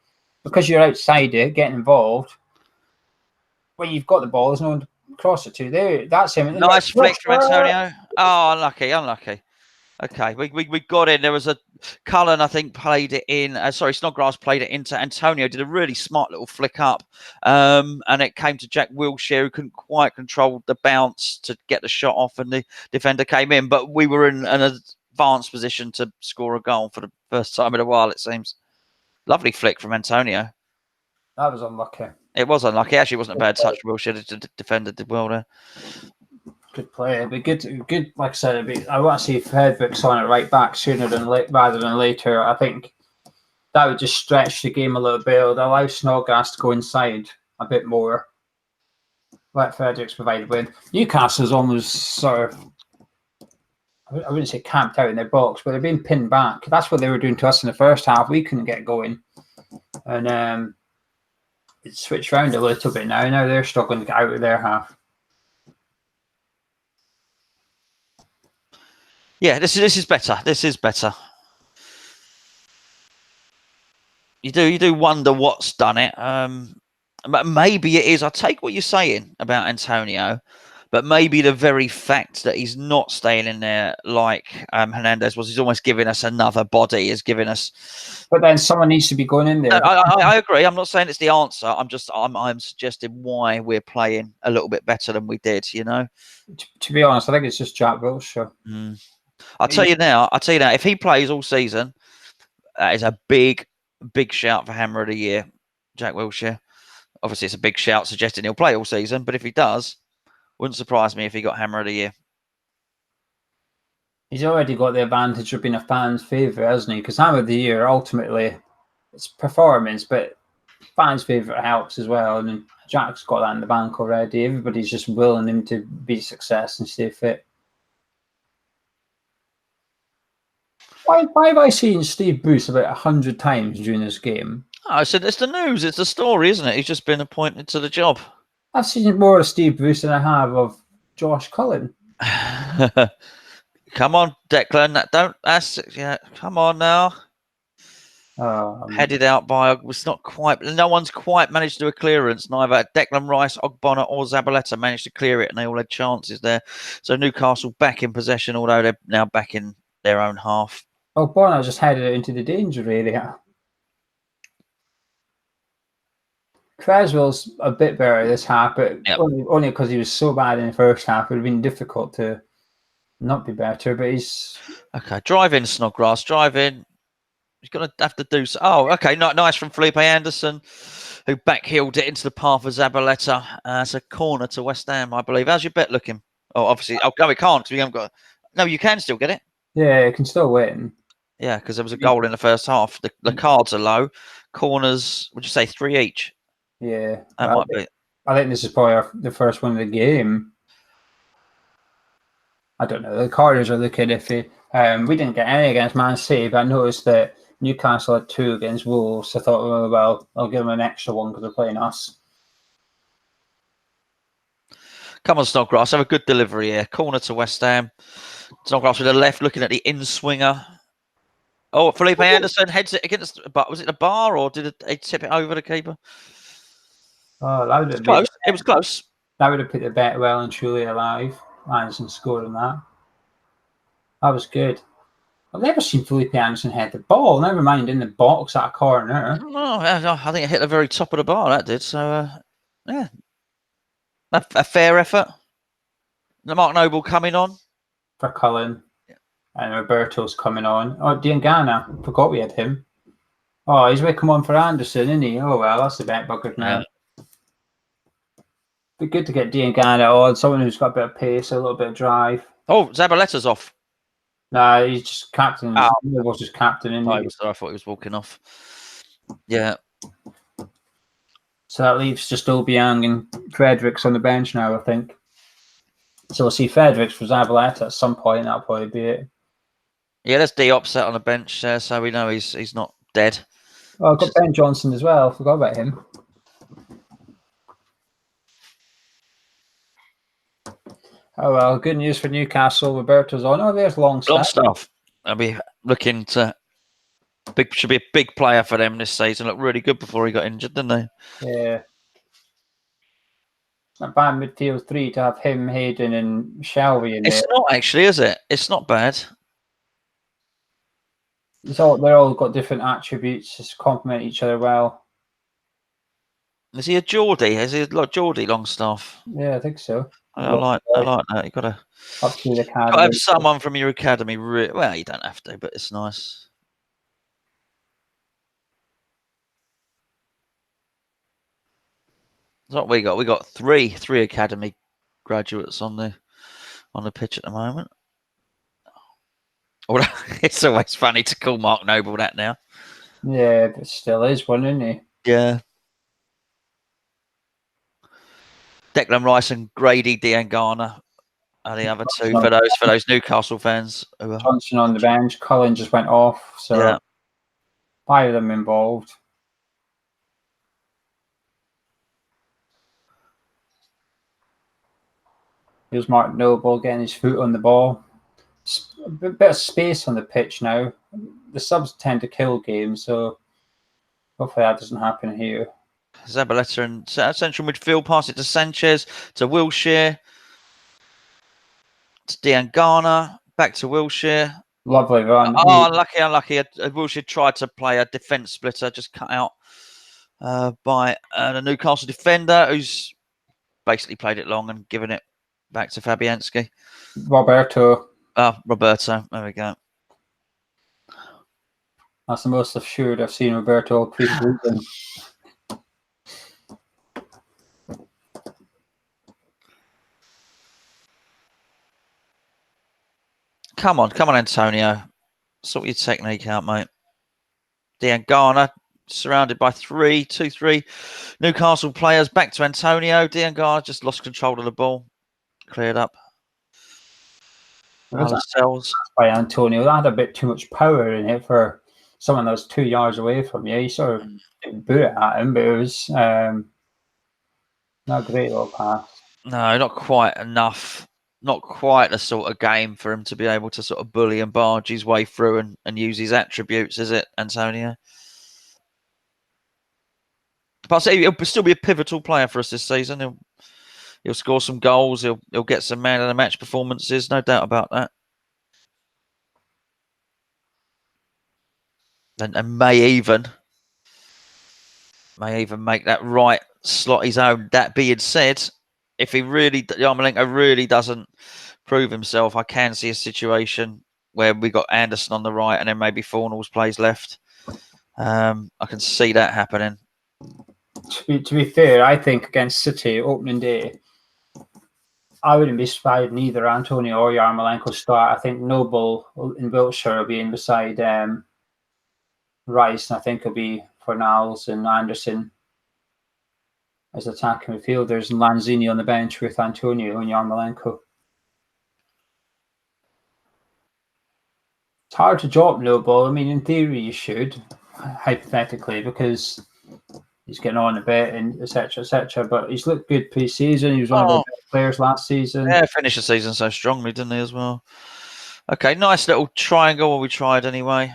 Because you're outside it, getting involved. When you've got the ball, there's no one to cross it to. There, that's him. Nice flick from Antonio. Oh, unlucky. Okay, we got in. There was a Cullen, I think, played it in. Snodgrass played it into Antonio. Did a really smart little flick up, and it came to Jack Wilshere, who couldn't quite control the bounce to get the shot off, and the defender came in. But we were in an advanced position to score a goal for the first time in a while, it seems. Lovely flick from Antonio. That was unlucky. It was unlucky. Actually, it wasn't a bad touch. Wilshere, the defender, did well there. Good play. It'd be good. Like I said, I want to see Fredericks on it right back sooner rather than later. I think that would just stretch the game a little bit. It would allow Snodgrass to go inside a bit more. Let Fredericks provide with. Newcastle's almost sort of, I wouldn't say camped out in their box, but they're being pinned back. That's what they were doing to us in the first half. We couldn't get going, and it switched around a little bit now. Now they're struggling to get out of their half. Yeah, this is better. This is better. You do wonder what's done it. But maybe it is. I take what you're saying about Antonio, but maybe the very fact that he's not staying in there like Hernandez was, he's almost giving us another body. Is giving us. But then someone needs to be going in there. I agree. I'm not saying it's the answer. I'm suggesting why we're playing a little bit better than we did. You know. To be honest, I think it's just Jack Wilshere. I'll tell you now, if he plays all season, that is a big shout for Hammer of the Year, Jack Wilshere. Obviously, it's a big shout suggesting he'll play all season, but if he does, wouldn't surprise me if he got Hammer of the Year. He's already got the advantage of being a fan's favourite, hasn't he? Because Hammer of the Year, ultimately, it's performance, but fans' favourite helps as well. I mean, Jack's got that in the bank already. Everybody's just willing him to be a success and stay fit. Why have I seen Steve Bruce about 100 times during this game? I said it's the news, it's the story, isn't it? He's just been appointed to the job. I've seen more of Steve Bruce than I have of Josh Cullen. Come on, Declan. Don't ask. Yeah, come on now. Headed out by, was not quite, no one's quite managed to do a clearance. Neither Declan Rice, Ogbonna or Zabaleta managed to clear it, and they all had chances there. So Newcastle back in possession, although they're now back in their own half. Ogbonna just headed it into the danger area. Creswell's a bit better this half, but only because he was so bad in the first half. It would have been difficult to not be better, but he's... Okay, drive in, Snodgrass, drive in. He's going to have to do so. Oh, okay, nice from Felipe Anderson, who backheeled it into the path of Zabaleta. It's a corner to West Ham, I believe. How's your bet looking? Oh, obviously. Oh, no, we can't because we haven't got... No, you can still get it. Yeah, you can still win. Yeah, because there was a goal in the first half. The cards are low. Corners, would you say 3 each? Yeah. That might be. I think this is probably the first one of the game. I don't know. The corners are looking iffy. We didn't get any against Man City, but I noticed that Newcastle had 2 against Wolves. I thought, well, I'll give them an extra one because they're playing us. Come on, Snodgrass. Have a good delivery here. Corner to West Ham. Snodgrass with the left, looking at the in-swinger. Oh, Felipe Anderson heads it against... But was it the bar, or did it tip it over the keeper? Oh, that would have close. It was close. That would have put the bet well and truly alive. Anderson scored on that. That was good. I've never seen Felipe Anderson head the ball. Never mind in the box at a corner. No, I think it hit the very top of the bar. That did. So, yeah, a fair effort. Mark Noble coming on for Cullen, and Roberto's coming on. Oh, Diangana, forgot we had him. Oh, he's way come on for Anderson, isn't he? Oh well, that's a bet bugger now. Yeah. Be good to get Diangana on, someone who's got a bit of pace, a little bit of drive. Oh, Zabaleta's off. No, he's just captain. He was just captain, isn't he? I thought he was walking off. Yeah. So that leaves just Obiang and Fredericks on the bench now, I think. So we'll see Fredericks for Zabaleta at some point. That'll probably be it. Yeah, there's Diop set on the bench there, so we know he's not dead. Oh, I've got Ben Johnson as well. Forgot about him. Oh well, good news for Newcastle. Roberto's on. Oh, there's Longstaff. I'll be looking to should be a big player for them this season. Looked really good before he got injured, didn't they? Yeah. It's not bad midfield 3 to have him, Hayden, and Shelby in there. It's not actually, is it? It's not bad. They're all got different attributes, just complement each other well. Is he a Geordie? Is he like Geordie Longstaff? Yeah, I think so. I like that. You got to up to the academy. Got to have someone from your academy. Well, you don't have to, but it's nice. That's what we got. We got three academy graduates on the pitch at the moment. It's always funny to call Mark Noble that now. Yeah, but still is one, isn't he? Yeah. Declan Rice and Grady Diangana are the other two for those Newcastle fans. Johnson on the bench. Cullen just went off, so yeah. 5 of them involved. Here's Mark Noble getting his foot on the ball. A bit of space on the pitch now. The subs tend to kill games, so hopefully that doesn't happen here. Zabaleta and central midfield, pass it to Sanchez, to Wilshere, to Diangana, back to Wilshere. Lovely run. Oh, unlucky. Wilshere tried to play a defence splitter, just cut out by the Newcastle defender, who's basically played it long and given it back to Fabianski. Roberto. Roberto. There we go. That's the most assured I've seen Roberto pre-season. Come on, Antonio. Sort your technique out, mate. Diangana surrounded by 2-3 Newcastle players. Back to Antonio. Diangana just lost control of the ball. Cleared up. By Antonio. That had a bit too much power in it for someone that was 2 yards away from you. He sort of didn't boot it at him, but it was not a great little pass. No, not quite enough. Not quite the sort of game for him to be able to sort of bully and barge his way through and use his attributes, is it, Antonio? But I'll say he'll still be a pivotal player for us this season. He'll score some goals. He'll get some man of the match performances. No doubt about that. And may even make that right slot his own. That being said, if Yarmolenko really doesn't prove himself, I can see a situation where we got Anderson on the right and then maybe Fornals plays left. I can see that happening. To be fair, I think against City opening day, I wouldn't be surprised neither Antonio or Yarmolenko start. I think Noble in Wiltshire will be in beside Rice, and I think it'll be Fornals and Anderson as attacking midfielders, and Lanzini on the bench with Antonio and Yarmolenko. It's hard to drop Noble. I mean, in theory, you should, hypothetically, because he's getting on a bit and etc. But he's looked good pre-season. He was one of the best players last season. Yeah, finished the season so strongly, didn't he, as well? Okay, nice little triangle. We tried anyway.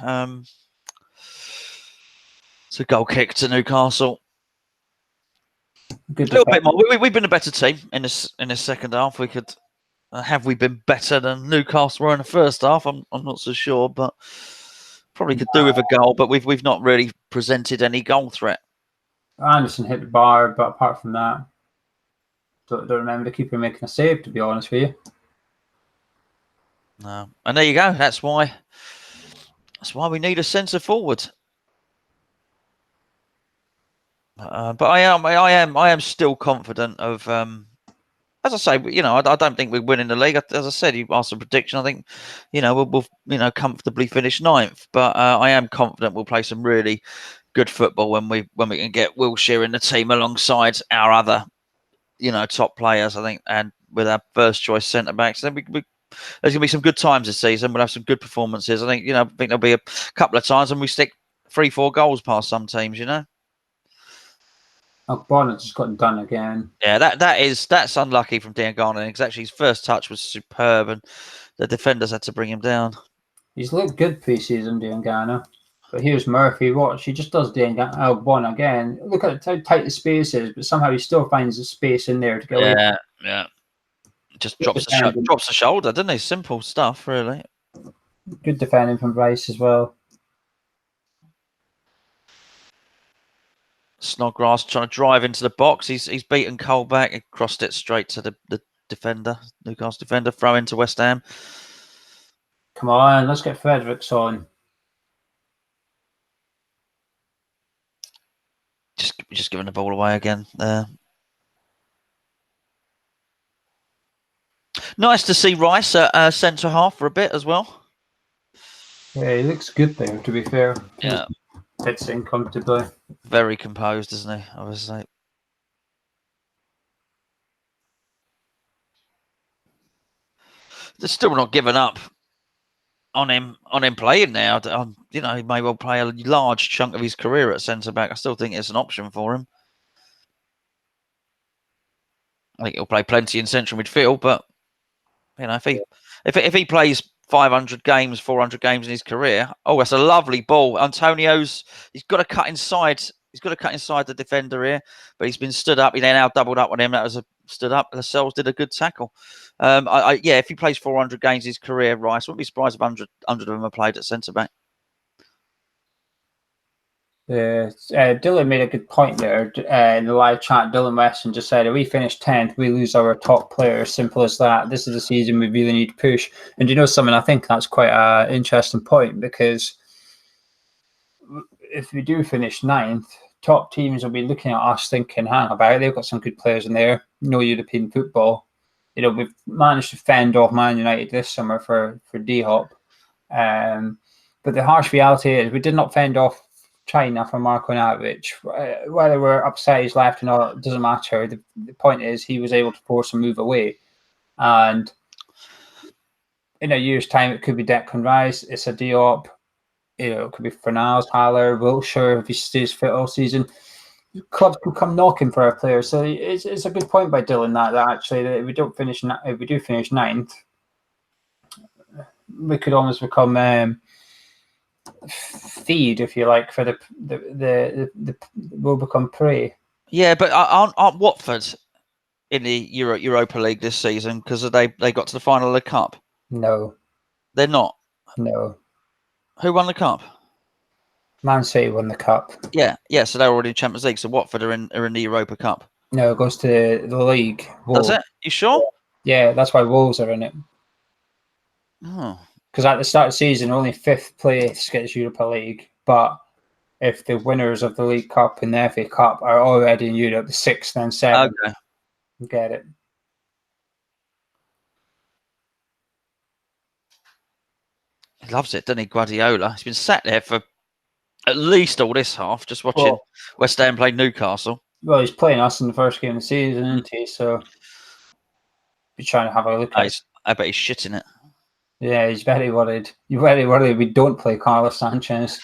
It's a goal kick to Newcastle. Good a little bit more. We've been a better team in this second half. We could have we been better than Newcastle were in the first half? I'm not so sure, but probably could do with a goal. But we've not really presented any goal threat. Anderson hit the bar, but apart from that, don't remember the keeper making a save, to be honest with you. No, and there you go. That's why we need a centre forward. But I am still confident of. As I say, I don't think we're winning the league. As I said, you asked a prediction. I think, we'll comfortably finish 9th. But I am confident we'll play some really good football when we can get Wilshere in the team alongside our other, top players. I think, and with our first choice centre backs, then there's going to be some good times this season. We'll have some good performances. I think, there'll be a couple of times when we stick 3-4 goals past some teams. Oh, Bonnet's just gotten done again. Yeah, that's unlucky from Diangana, because actually his first touch was superb, and the defenders had to bring him down. He's looked good pre-season, Diangana. But here's Murphy. Watch, he just does Bonnet again. Look at how tight the space is, but somehow he still finds the space in there to get away. Yeah. Just drops the shoulder, doesn't he? Simple stuff, really. Good defending from Rice as well. Snodgrass trying to drive into the box. He's beaten Cole back. He crossed it straight to the defender, Newcastle defender. Throw into West Ham. Come on, let's get Fredericks on. Just giving the ball away again there. Nice to see Rice at centre half for a bit as well. Yeah, he looks good there, to be fair. Yeah. Fits in comfortably. Very composed, isn't he? Obviously. They're still not giving up on him playing now. He may well play a large chunk of his career at centre back. I still think it's an option for him. I think he'll play plenty in central midfield, but if he plays 500 games, 400 games in his career, that's a lovely ball. Antonio's he's got to cut inside. He's got to cut inside the defender here, but he's been stood up. He now doubled up on him. That was a stood up. Lascelles did a good tackle. If he plays 400 games in his career, Rice, wouldn't be surprised if 100 of them are played at centre back. Yeah, Dylan made a good point there in the live chat. Dylan Weston just said, if we finish 10th, we lose our top player. Simple as that. This is the season we really need to push. And you know something? I think that's quite an interesting point, because if we do finish 9th, top teams will be looking at us thinking, hang about it, they've got some good players in there. No European football. We've managed to fend off Man United this summer for D-Hop. But the harsh reality is we did not fend off China for Marko Navich. Whether we're upset he's left or not, it doesn't matter. The point is he was able to force a move away. And in a year's time, it could be Declan Rice, it's a Diop, it could be Fornals, Haller, Wiltshire, if he stays fit all season. Clubs could come knocking for our players. So it's a good point by Dylan that actually that if we do finish 9th, we could almost become feed, if you like, for the we'll become prey. Yeah, but aren't Watford in the Europa League this season because they got to the final of the cup? No, They're not. no. Who won the cup? Man City won the cup. Yeah. So they're already in Champions League. So Watford are in the Europa Cup. No, it goes to the league. Does Wolves. it? You sure? Yeah, that's why Wolves are in it. Oh. Because at the start of the season, only 5th place gets Europa League. But if the winners of the League Cup and the FA Cup are already in Europe, the 6th and 7th Okay. get it. He loves it, doesn't he, Guardiola? He's been sat there for at least all this half, just watching West Ham play Newcastle. Well, he's playing us in the first game of the season, isn't he? So he's trying to have a look at it. I bet he's shitting it. Yeah, he's very worried. He's very worried we don't play Carlos Sanchez.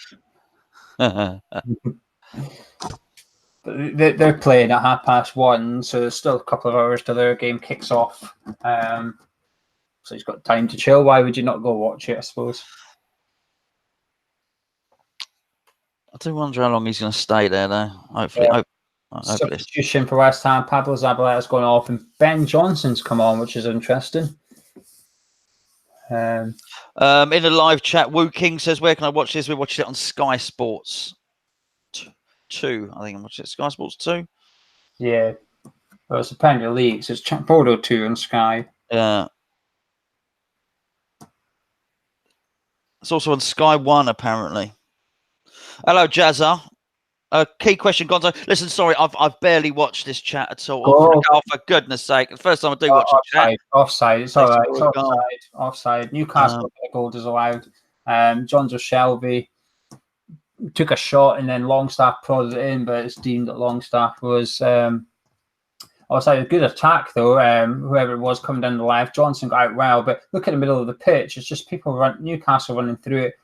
But they're playing at 1:30, so there's still a couple of hours till their game kicks off. So he's got time to chill. Why would you not go watch it, I suppose? I do wonder how long he's going to stay there, though. Hopefully. Yeah. Hopefully. Substitution for West Ham. Pablo Zabaleta's gone off and Ben Johnson's come on, which is interesting. In the live chat, Wu King says, where can I watch this? We're watching it on Sky Sports 2. I think I'm watching it Sky Sports 2. Yeah. Well, it's the Premier League, so it's Bordeaux 2 on Sky. Yeah. It's also on Sky 1, apparently. Hello, Jazza. Key question, Gonzo. Listen, sorry, I've barely watched this chat at all. Oh, for goodness sake. The first time I do watch a chat. Offside. It's all right. It's offside. Newcastle goal disallowed. Jonzo Shelby took a shot and then Longstaff prodded it in, but it's deemed that Longstaff was offside. A good attack, though. Whoever it was coming down the left, Johnson got out well, but look at the middle of the pitch. It's just Newcastle running through it.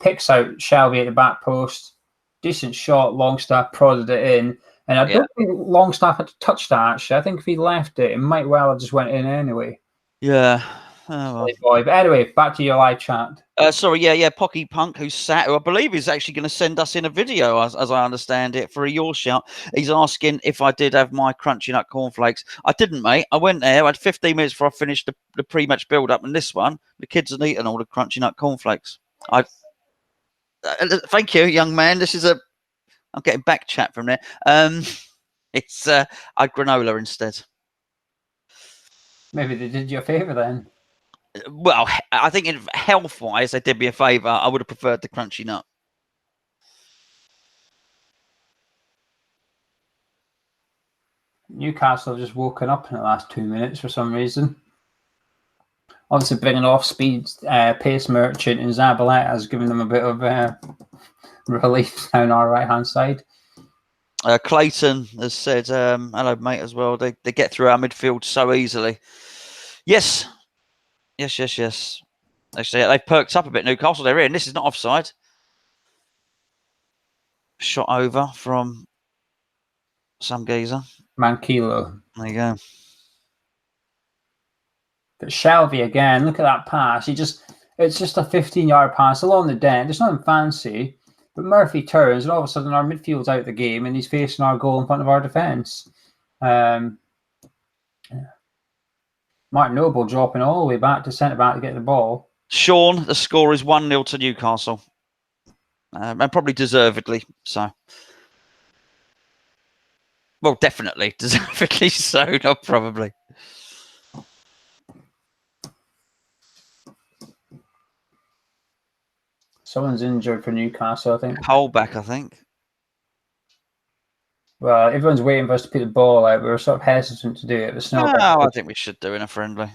Picks out Shelby at the back post. Decent shot. Longstaff prodded it in. And I don't think Longstaff had to touch that, actually. I think if he left it, it might well have just went in anyway. Yeah. Oh, well. But anyway, back to your live chat. Sorry, yeah, Pocky Punk, who I believe is actually going to send us in a video, as I understand it, for a Your Shout. He's asking if I did have my Crunchy Nut cornflakes. I didn't, mate. I went there. I had 15 minutes before I finished the pre-match build-up, and this one, the kids had eaten all the Crunchy Nut cornflakes. Thank you, young man. This is I'm getting back chat from there. It's I had granola instead. Maybe they did you a favour then. Well, I think health-wise, they did me a favour. I would have preferred the Crunchy Nut. Newcastle have just woken up in the last 2 minutes for some reason. Obviously, bringing off speed, pace merchant, and Zabaleta has given them a bit of relief down our right-hand side. Clayton has said, hello, mate, as well. They get through our midfield so easily. Yes. Actually, they've perked up a bit, Newcastle. They're in. This is not offside. Shot over from some geezer. Mankilo. There you go. But Shelby again, look at that pass. It's just a 15-yard pass along the dent. There's nothing fancy. But Murphy turns, and all of a sudden our midfield's out of the game, and he's facing our goal in front of our defence. Martin Noble dropping all the way back to centre-back to get the ball. Sean, the score is 1-0 to Newcastle. And probably deservedly so. Well, definitely deservedly so, not probably. Someone's injured for Newcastle, I think. Holback, I think. Well, everyone's waiting for us to put the ball out. We were sort of hesitant to do it. It's not. I think we should do in a friendly.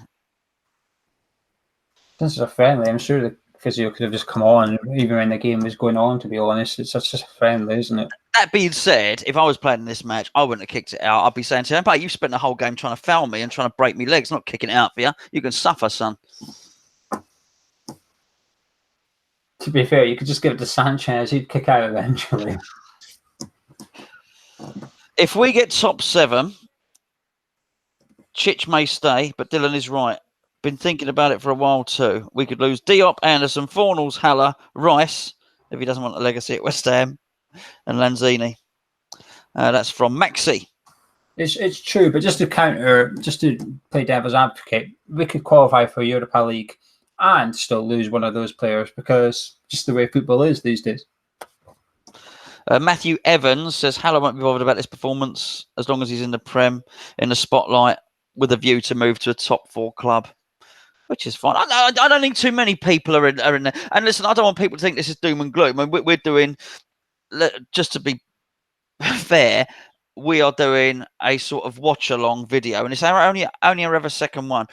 This is a friendly. I'm sure the physio could have just come on even when the game was going on, to be honest. It's just a friendly, isn't it? That being said, if I was playing in this match, I wouldn't have kicked it out. I'd be saying to him, "But you spent the whole game trying to foul me and trying to break me legs, not kicking it out for you. You can suffer, son." To be fair, you could just give it to Sanchez. He'd kick out eventually. If we get top 7, Chich may stay, but Dylan is right. Been thinking about it for a while too. We could lose Diop, Anderson, Fornals, Haller, Rice, if he doesn't want a legacy at West Ham, and Lanzini. That's from Maxi. It's true, but just to play devil's advocate, we could qualify for Europa League and still lose one of those players because just the way football is these days. Matthew Evans says, Hallam won't be bothered about this performance as long as he's in the Prem, in the spotlight, with a view to move to a top 4 club, which is fine. I don't think too many people are in there. And listen, I don't want people to think this is doom and gloom. I mean, we're doing, just to be fair, we are doing a sort of watch-along video, and it's only our ever second one.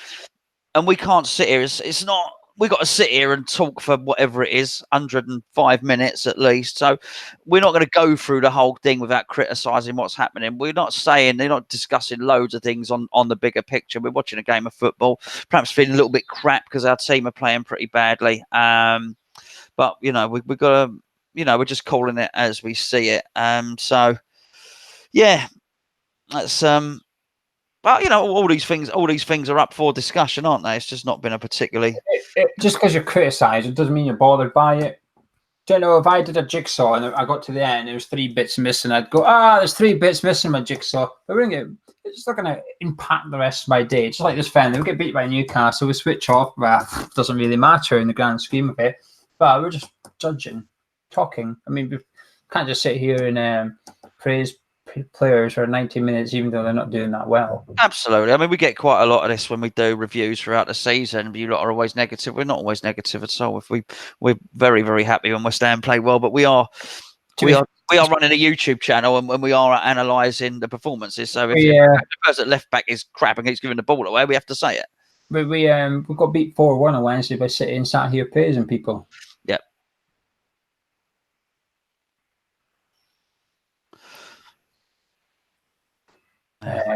And we can't sit here. It's not. We've got to sit here and talk for whatever it is, 105 minutes at least. So we're not going to go through the whole thing without criticising what's happening. We're not saying, they're not discussing loads of things on the bigger picture. We're watching a game of football, perhaps feeling a little bit crap because our team are playing pretty badly. But, you know, we've got to, you know, we're just calling it as we see it. So, yeah, that's... But you know, all these things are up for discussion, aren't they? It's just not been a particularly. Just because you're criticised, it doesn't mean you're bothered by it. Do you know, if I did a jigsaw and I got to the end, there was 3 bits missing, I'd go, there's 3 bits missing my jigsaw. But it's not going to impact the rest of my day. Just like this friend, we get beat by Newcastle, we switch off. Well, it doesn't really matter in the grand scheme of it. But we're just judging, talking. I mean, we can't just sit here and praise players for 90 minutes, even though they're not doing that well. Absolutely. I mean, we get quite a lot of this when we do reviews throughout the season. You lot are always negative. We're not always negative at all. We're very, very happy when West Ham play well, but we are running a YouTube channel and we are analysing the performances. So if the person left back is crap and he's giving the ball away, we have to say it. But we got beat 4-1 on Wednesday by sitting sat here praising people. Yep.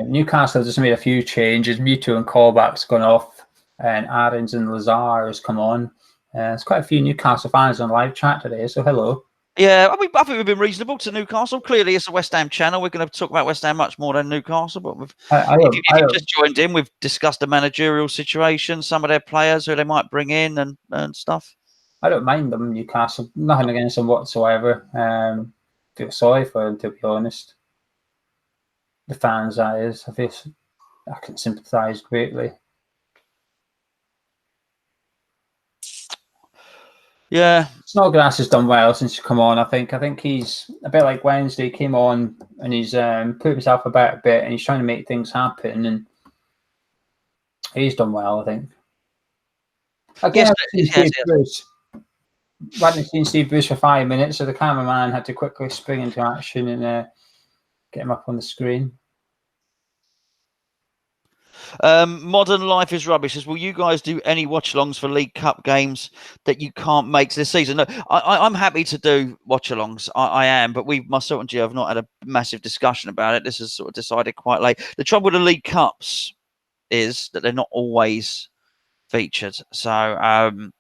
Newcastle just made a few changes. Muto and Callback's gone off, and Aarons and Lazar has come on. There's quite a few Newcastle fans on live chat today, so hello. Yeah, I think we've been reasonable to Newcastle. Clearly, it's a West Ham channel. We're going to talk about West Ham much more than Newcastle. But if you've just joined in, we've discussed the managerial situation, some of their players who they might bring in and stuff. I don't mind them, Newcastle. Nothing against them whatsoever. Feel sorry for them, to be honest. The fans, that is. I can sympathise greatly. Yeah. Snodgrass has done well since he's come on, I think. I think he's a bit like Wednesday, came on and he's put himself about a bit and he's trying to make things happen and he's done well, I think. Again, I hadn't seen Steve Bruce for 5 minutes, so the cameraman had to quickly spring into action and get him up on the screen. Modern Life is Rubbish says, will you guys do any watch-alongs for League Cup games that you can't make this season? No, I'm happy to do watch-alongs. I am, but myself and Geo have not had a massive discussion about it. This is sort of decided quite late. The trouble with the League Cups is that they're not always featured. So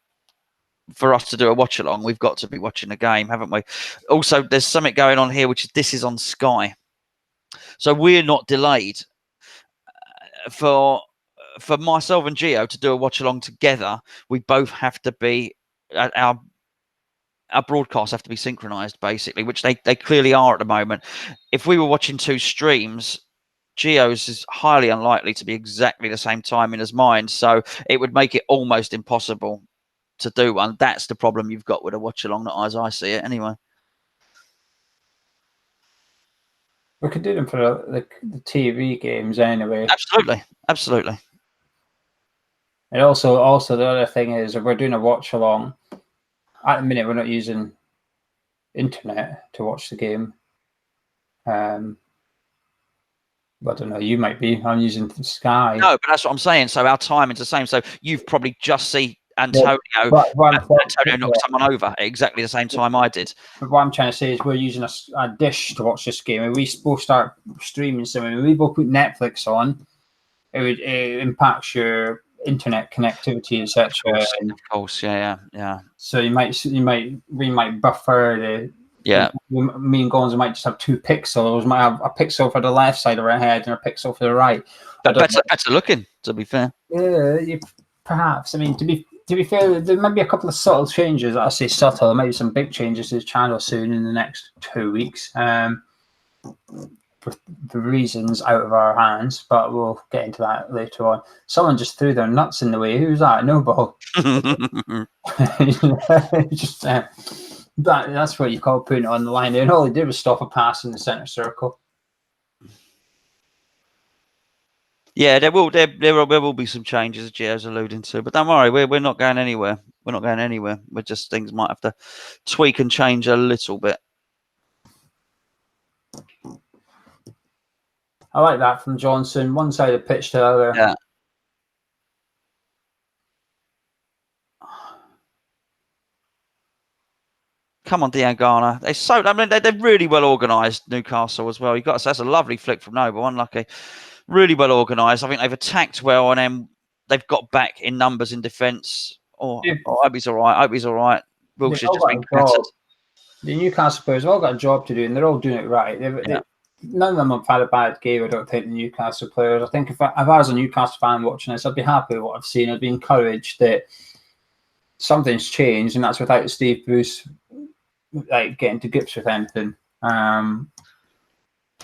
for us to do a watch-along, we've got to be watching the game, haven't we? Also, there's something going on here, which is this is on Sky. So we're not delayed. For myself and Geo to do a watch along together, we both have to be our broadcasts have to be synchronized, basically, which they clearly are at the moment. If we were watching 2 streams, Geo's is highly unlikely to be exactly the same timing as mine, so it would make it almost impossible to do one. That's the problem you've got with a watch along, as I see it, anyway. We could do them for the TV games anyway. Absolutely, absolutely. And also the other thing is, if we're doing a watch along, at the minute we're not using internet to watch the game. I don't know. You might be. I'm using Sky. No, but that's what I'm saying. So our timing's the same. So you've probably just seen Antonio knocked someone over at exactly the same time I did. But what I'm trying to say is we're using a dish to watch this game, and we both start streaming something. When we both put Netflix on, it impacts your internet connectivity, etc. Of course, yeah. So we might buffer Yeah. Me and Gonzo might just have 2 pixels. Might have a pixel for the left side of our head and a pixel for the right. But better looking, to be fair. Yeah, perhaps. I mean, to be fair, there might be a couple of subtle changes. I say subtle. There might be some big changes to the channel soon in the next 2 weeks. for the reasons out of our hands, but we'll get into that later on. Someone just threw their nuts in the way. Who's that? No ball. Just that's what you call putting it on the line. And all he did was stop a pass in the centre circle. Yeah, there will be some changes, as Geo's alluding to, but don't worry, we're not going anywhere. We're not going anywhere. We're just, things might have to tweak and change a little bit. I like that from Johnson. One side of the pitch to the other. Yeah. Come on, Diangana. They're really well organised, Newcastle as well. You got to say, that's a lovely flick from Noble. Unlucky. Really well organised. I think they've attacked well, and then they've got back in numbers in defence. I hope he's all right. I hope he's all right. Wilshire's just been battered. The Newcastle players have all got a job to do, and they're all doing it right. None of them have had a bad game, I don't think, the Newcastle players. I think if I was a Newcastle fan watching this, I'd be happy with what I've seen. I'd be encouraged that something's changed, and that's without Steve Bruce getting to grips with anything. Well,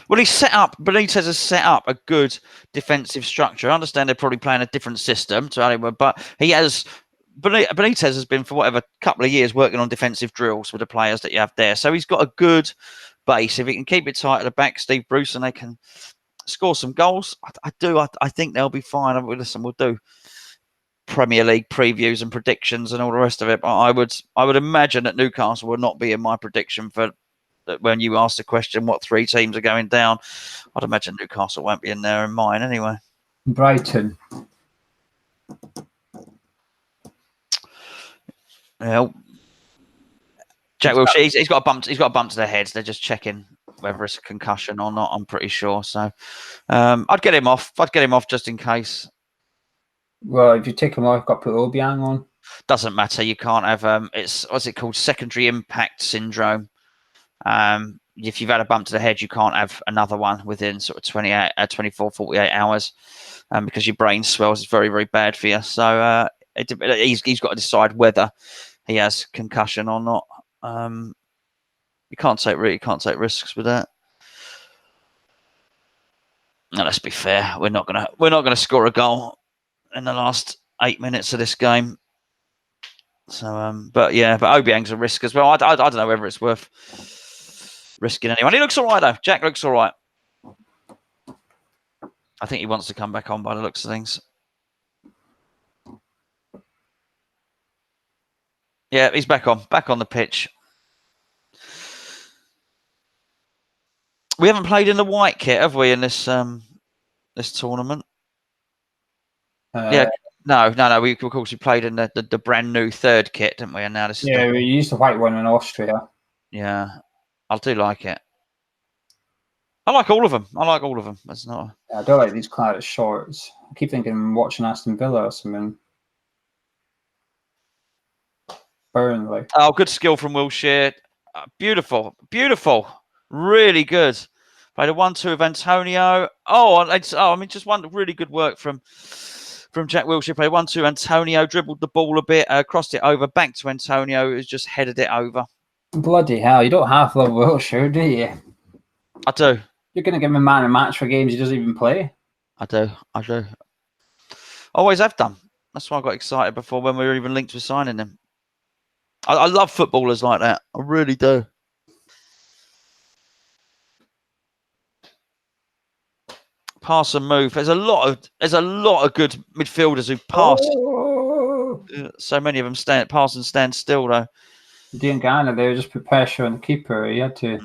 Benitez has set up a good defensive structure. I understand they're probably playing a different system to anyone, but Benitez has been, for whatever, couple of years working on defensive drills with the players that you have there. So he's got a good base. If he can keep it tight at the back, Steve Bruce, and they can score some goals, I think they'll be fine. Listen, we'll do Premier League previews and predictions and all the rest of it. But I would imagine that Newcastle will not be in my prediction for when you ask the question what 3 teams are going down. I'd imagine Newcastle won't be in there in mine anyway. Brighton. Well, Jack Wilshere, he's got a bump. He's got a bump to their heads. They're just checking whether it's a concussion or not. I'm pretty sure. So I'd get him off. I'd get him off just in case. Well, if you take him off, you've got to put Obiang on. Doesn't matter. You can't have what's it called? Secondary impact syndrome. If you've had a bump to the head, you can't have another one within sort of 24, 48 hours because your brain swells. It's very, very bad for you. So he's got to decide whether he has concussion or not. You can't take risks with that. Now, let's be fair. We're not gonna score a goal in the last 8 minutes of this game. So, but Obiang's a risk as well. I don't know whether it's worth risking anyone. He looks all right though. Jack looks all right. I think he wants to come back on by the looks of things. Yeah, he's back on the pitch. We haven't played in the white kit, have we, in this this tournament? Yeah, no. We of course we played in the brand new 3rd kit, didn't we? And now this is we used the white one in Austria. Yeah, I do like it. I like all of them. That's not. I don't like these claret shorts. I keep thinking I'm watching Aston Villa or something. Burnley. Oh, good skill from Wilshere. Beautiful. Really good. Played a 1-2 with Antonio. Just one really good work from Jack Wilshere. Played 1-2. Antonio dribbled the ball a bit, crossed it over, back to Antonio, who's just headed it over. Bloody hell! You don't half love Wilshere, do you? I do. You're going to give him a man of match for games he doesn't even play. I do. Always have done. That's why I got excited before when we were even linked with signing him. I love footballers like that. I really do. Pass and move. There's a lot of good midfielders who pass. Oh. So many of them pass and stand still though. Diangana there just put pressure on the keeper. He had to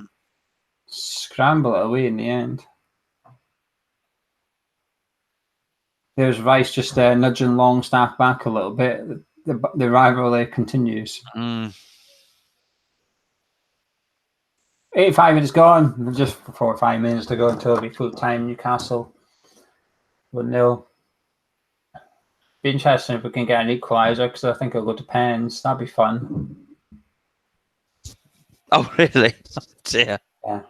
scramble it away in the end. There's Rice just nudging Longstaff back a little bit. The rivalry continues. 85 minutes gone. Just 4 or 5 minutes to go until it'll be full time. Newcastle 1-0. Be interesting if we can get an equaliser because I think it'll go to pens. That'd be fun. Oh really? Oh, dear. Yeah.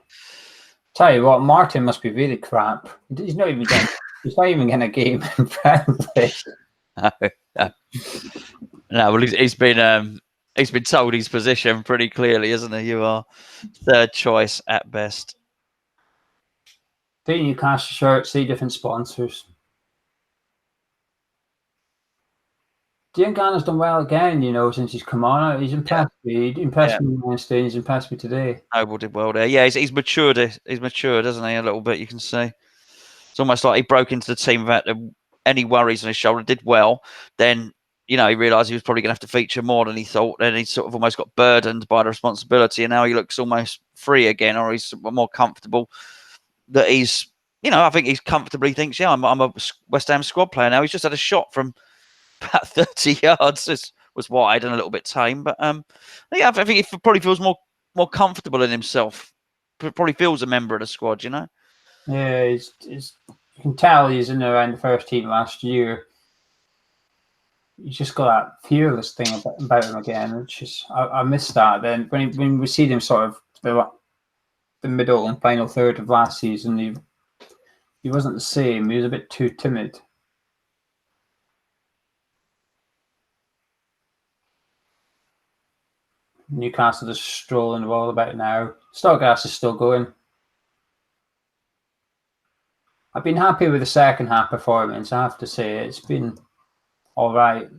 Tell you what, Martin must be really crap. He's not even getting. He's not even getting a game in friendly. No, well, he's been told his position pretty clearly, isn't he? You are 3rd choice at best. 3 Newcastle shirts, 3 different sponsors. Gio's done well again, since he's come on. He's impressed me. He impressed me Wednesday. He's impressed me today. Noble did well there. Yeah, he's matured. He's matured, hasn't he? A little bit, you can see. It's almost like he broke into the team without any worries on his shoulder. Did well. Then, he realised he was probably going to have to feature more than he thought. Then he sort of almost got burdened by the responsibility, and now he looks almost free again, or he's more comfortable. That he's, I think he's comfortably thinks, I'm a West Ham squad player now. He's just had a shot from about 30 yards. This was wide and a little bit tame, but I think he probably feels more comfortable in himself. Probably feels a member of the squad, Yeah, he's you can tell he's in around the first team last year. He's just got that fearless thing about him again, which is I miss that. Then when we see him sort of the middle and final third of last season, he wasn't the same. He was a bit too timid. Newcastle just strolling the ball about now. Stockgrass is still going. I've been happy with the second half performance, I have to say. It's been all right.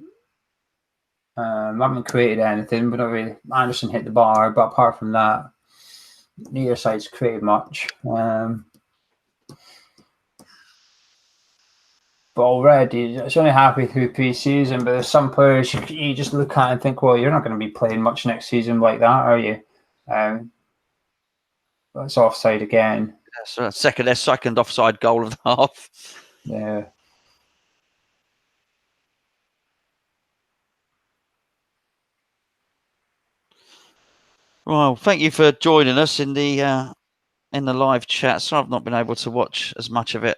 I haven't created anything, but not really. Anderson hit the bar, but apart from that, neither side's created much. But already, it's only halfway through pre-season, but there's some players you just look at and think, well, you're not going to be playing much next season like that, are you? It's offside again. So their second offside goal of the half. Yeah. Well, thank you for joining us in the live chat. So I've not been able to watch as much of it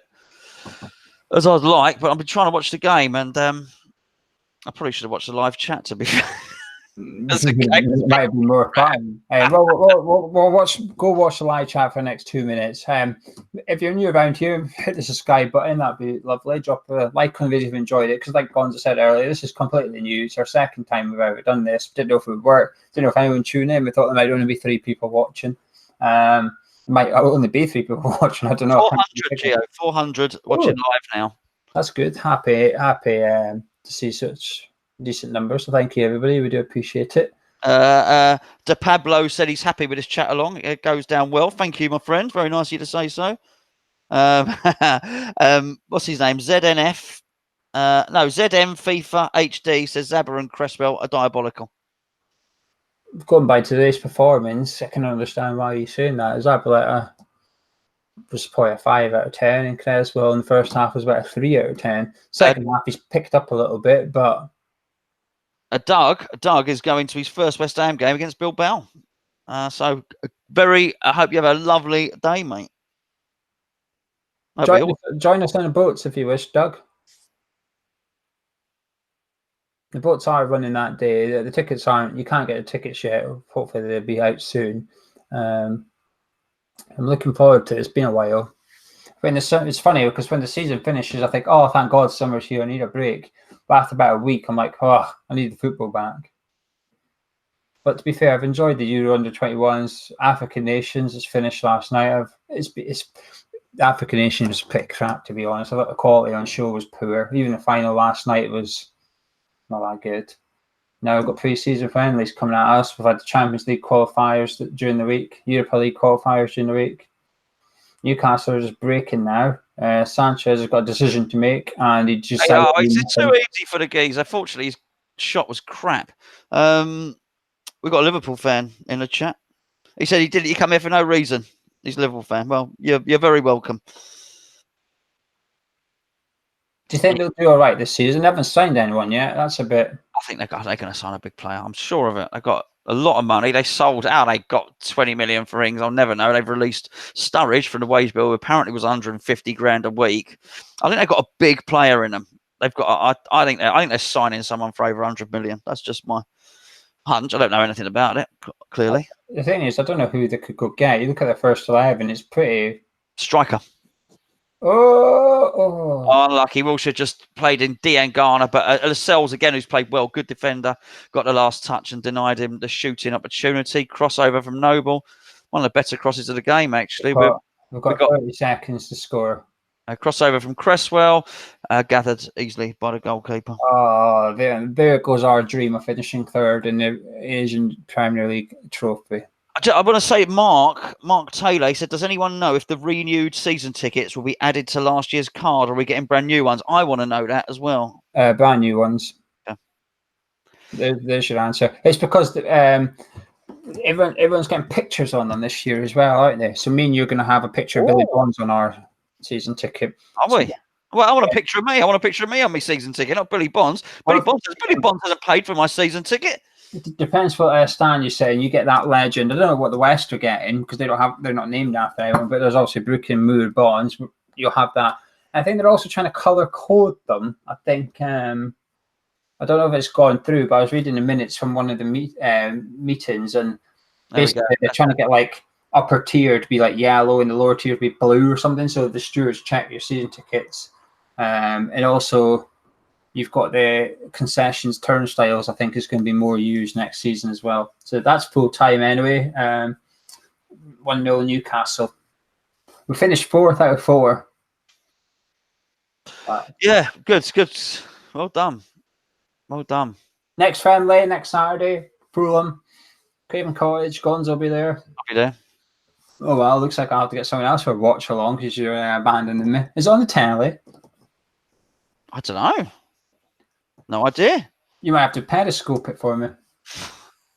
as I'd like, but I've been trying to watch the game, and I probably should have watched the live chat, to be fair. It might have been more fun. We'll go watch the live chat for the next 2 minutes. If you're new around here, hit the subscribe button. That'd be lovely. Drop a like on the video if you enjoyed it, because like Gonzo said earlier, this is completely new. It's our second time we've ever done this. Didn't know if it would work. Didn't know if anyone tuned in. We thought there might only be 3 people watching. Might only be 3 people watching. I don't know. 400, Geo. 400 watching live now. That's good. Happy to see such decent numbers. So thank you, everybody. We do appreciate it. De Pablo said he's happy with his chat along. It goes down well. Thank you, my friend. Very nice of you to say so. What's his name? ZNF. ZM FIFA HD says Zabba and Cresswell are diabolical. Going by today's performance, I can understand why you're saying that. Zabaleta was probably a 5 out of 10, and Cresswell in the first half was about a 3 out of 10. Second half, he's picked up a little bit, but Doug is going to his first West Ham game against Bilbao. I hope you have a lovely day, mate. Join us on the boats if you wish, Doug. The boats are running that day. The tickets aren't. You can't get the tickets yet. Hopefully they'll be out soon. I'm looking forward to it. It's been a while. It's funny because when the season finishes, I think, oh, thank God summer's here. I need a break. But after about a week, I'm like, oh, I need the football back. But to be fair, I've enjoyed the Euro under-21s. African Nations has finished last night. The African Nations was pretty crap, to be honest. I thought the quality on show was poor. Even the final last night was not that good. Now we've got pre-season friendlies coming at us. We've had the Champions League qualifiers during the week, Europa League qualifiers during the week. Newcastle are just breaking now. Sanchez has got a decision to make, and he just it's too easy for the geezer. Fortunately, his shot was crap. We've got a Liverpool fan in the chat. He said he come here for no reason. He's a Liverpool fan. Well, you're very welcome. Do you think they'll do all right this season? They haven't signed anyone yet. That's a bit. I think they're going to sign a big player. I'm sure of it. They've got a lot of money. They sold out. They got 20 million for Ings. I'll never know. They've released Sturridge from the wage bill. Apparently, was 150 grand a week. I think they've got a big player in them. They've got. I think they're signing someone for over 100 million. That's just my hunch. I don't know anything about it. Clearly, the thing is, I don't know who they could go get. You look at their first 11. It's pretty striker. Oh, unlucky. Wilshere just played in Diangana, but Lascelles again, who's played well, good defender, got the last touch and denied him the shooting opportunity. Crossover from Noble, one of the better crosses of the game, actually. We've got 30 seconds to score. A crossover from Cresswell, gathered easily by the goalkeeper. Oh, there goes our dream of finishing third in the Asian Premier League trophy. I want to say Mark Taylor, he said, does anyone know if the renewed season tickets will be added to last year's card, or are we getting brand new ones? I want to know that as well. Brand new ones. Yeah. There's your answer. It's because everyone's getting pictures on them this year as well, aren't they? So me and you're going to have a picture of Billy Bonds on our season ticket. Are we? Well, I want a picture of me. I want a picture of me on my season ticket, not Billy Bonds. Billy Bonds hasn't paid for my season ticket. It depends what stand you're saying. You get that legend. I don't know what the West are getting because they're not named after anyone. But there's obviously Brooklyn Moore Bonds. You'll have that. I think they're also trying to color code them. I think I don't know if it's gone through, but I was reading the minutes from one of the meetings, and basically they're trying to get like upper tier to be like yellow and the lower tier to be blue or something. So the stewards check your season tickets, and also you've got the concessions turnstiles. I think is going to be more used next season as well. So that's full time anyway. 1-0 Newcastle. We finished 4th out of 4. Yeah, good. Well done. Next friendly, next Saturday, Fulham, Craven Cottage. Gonzo will be there. I'll be there. Oh well, looks like I'll have to get someone else for a watch along because you're abandoning me. Is it on the telly? I don't know. No idea. You might have to periscope it for me.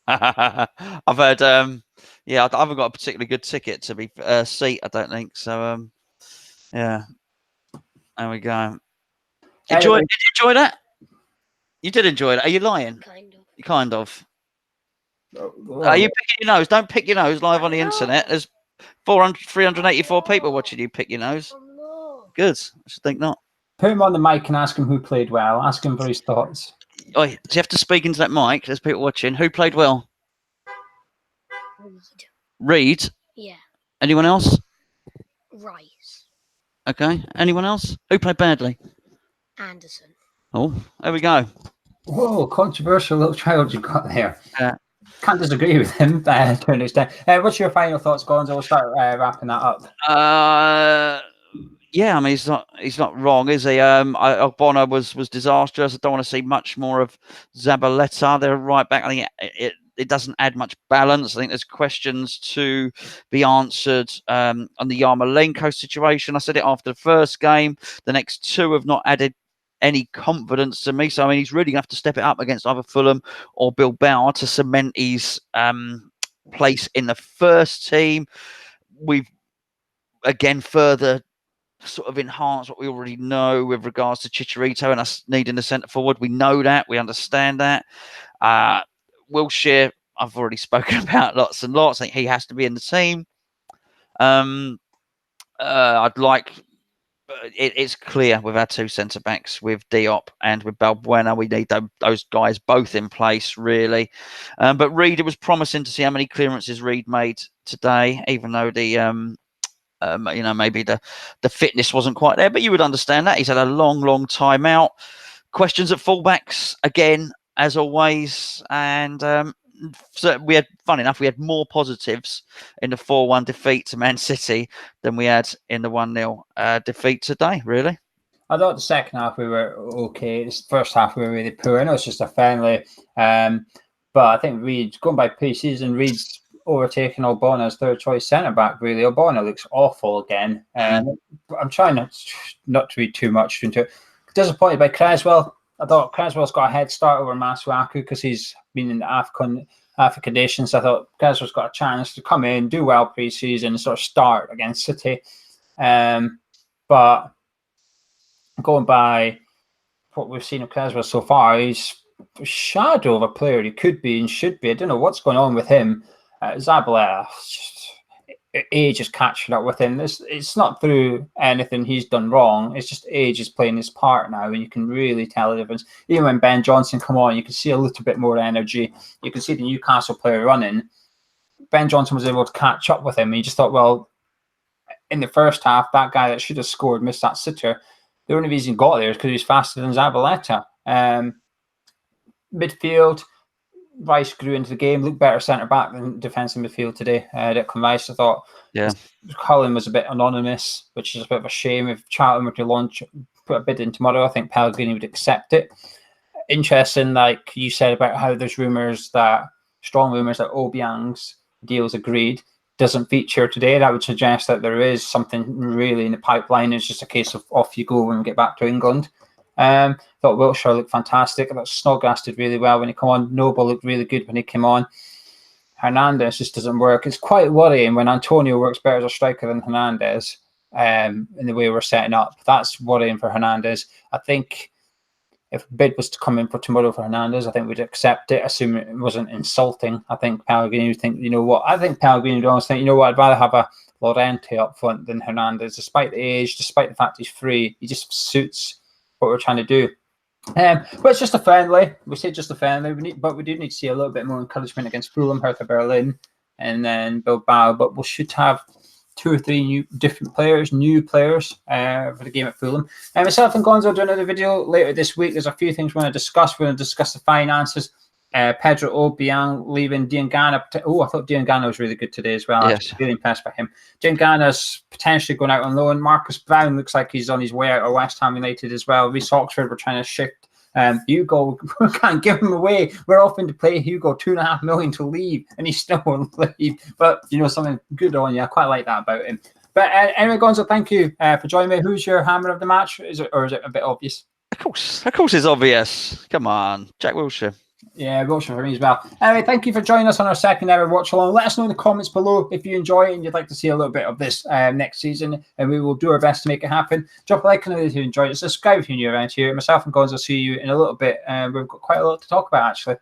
I've heard. Yeah, I haven't got a particularly good ticket to be seat. I don't think so. Yeah, there we go. Did you enjoy that? You did enjoy it. Are you lying? Kind of. Are you picking your nose? Don't pick your nose live on the internet. There's 384 people watching you pick your nose. Good. I should think not. Put him on the mic and ask him who played well. Ask him for his thoughts. Oh, do you have to speak into that mic? There's people watching. Who played well? Reed? Yeah. Anyone else? Rice. Okay. Anyone else? Who played badly? Anderson. Oh, there we go. Whoa, controversial little child you got there. Can't disagree with him to an extent. What's your final thoughts, Gonzo? We'll start wrapping that up. Yeah, I mean he's not wrong, is he? Ogbonna was disastrous. I don't want to see much more of Zabaleta. They're right back. I think it doesn't add much balance. I think there's questions to be answered on the Yarmolenko situation. I said it after the first game. The next two have not added any confidence to me. So, I mean, he's really going to have to step it up against either Fulham or Bilbao to cement his place in the first team. We've, again, further sort of enhanced what we already know with regards to Chicharito and us needing the centre forward. We know that. We understand that. Wilshere, I've already spoken about lots and lots. I think he has to be in the team. I'd like... It's clear with our two centre backs, with Diop and with Balbuena, we need those guys both in place, really. But Reed, it was promising to see how many clearances Reed made today, even though the maybe the fitness wasn't quite there. But you would understand that he's had a long time out. Questions at fullbacks again, as always, and so we had, fun enough, we had more positives in the 4-1 defeat to Man City than we had in the 1-0 defeat today, really. I thought the second half we were okay. The first half we were really poor. I know it's just a friendly, but I think Reed's going by pre-season. Reed's overtaking Ogbonna's third choice centre back. Really, Ogbonna looks awful again. I'm trying not to read too much into it. Disappointed by Cresswell. I thought Cresswell's got a head start over Masuaku because he's been in the Africa Nations. I thought Cresswell's got a chance to come in, do well pre-season, and sort of start against City. But going by what we've seen of Cresswell so far, he's a shadow of a player he could be and should be. I don't know what's going on with him. Zabaleta, age is catching up with him. It's not through anything he's done wrong. It's just age is playing his part now, and you can really tell the difference. Even when Ben Johnson come on, you can see a little bit more energy. You can see the Newcastle player running. Ben Johnson was able to catch up with him, and you just thought, well, in the first half, that guy that should have scored missed that sitter. The only reason he got there is because he was faster than Zabaleta. Midfield, Rice grew into the game, looked better centre back than defensive midfield today. Declan Rice, I thought. Yeah. Cullen was a bit anonymous, which is a bit of a shame. If Charlton were to put a bid in tomorrow, I think Pellegrini would accept it. Interesting, like you said about how there's strong rumours that Obiang's deal's agreed, doesn't feature today. That would suggest that there is something really in the pipeline. It's just a case of off you go when we get back to England. Thought Wilshere looked fantastic. I thought Snodgrass did really well when he came on. Noble looked really good when he came on. Hernandez just doesn't work. It's quite worrying when Antonio works better as a striker than Hernandez in the way we're setting up. That's worrying for Hernandez. I think if a bid was to come in for tomorrow for Hernandez, I think we'd accept it, assuming it wasn't insulting. I think Pellegrini would think, you know what? I think Pellegrini would always think, you know what? I'd rather have a Llorente up front than Hernandez, despite the age, despite the fact he's free. He just suits what we're trying to do. But it's just a friendly. We say just a friendly. But we do need to see a little bit more encouragement against Fulham, Hertha Berlin, and then Bilbao. But we should have 2 or 3 new players for the game at Fulham. And myself and Gonzo will do another video later this week. There's a few things we're going to discuss. We're going to discuss the finances. Pedro Obiang leaving. Diangana. Oh, I thought Diangana was really good today as well. Yes. I was really impressed by him. Diangana's potentially going out on loan. Marcus Brown looks like he's on his way out of West Ham United as well. Reece Oxford, we're trying to shift. Hugo, we can't give him away. We're offering to pay Hugo $2.5 million to leave, and he still won't leave. But you know, something good on you. I quite like that about him. But anyway, Gonzo, thank you for joining me. Who's your hammer of the match? Is it a bit obvious? Of course, it's obvious. Come on, Jack Wilshere. Yeah, Wilshere for me as well. Anyway, thank you for joining us on our second ever watch along. Let us know in the comments below if you enjoy it and you'd like to see a little bit of this next season, and we will do our best to make it happen. Drop a like on it if you enjoyed it. Subscribe if you're new around here. Myself and Gonzo will see you in a little bit. We've got quite a lot to talk about, actually.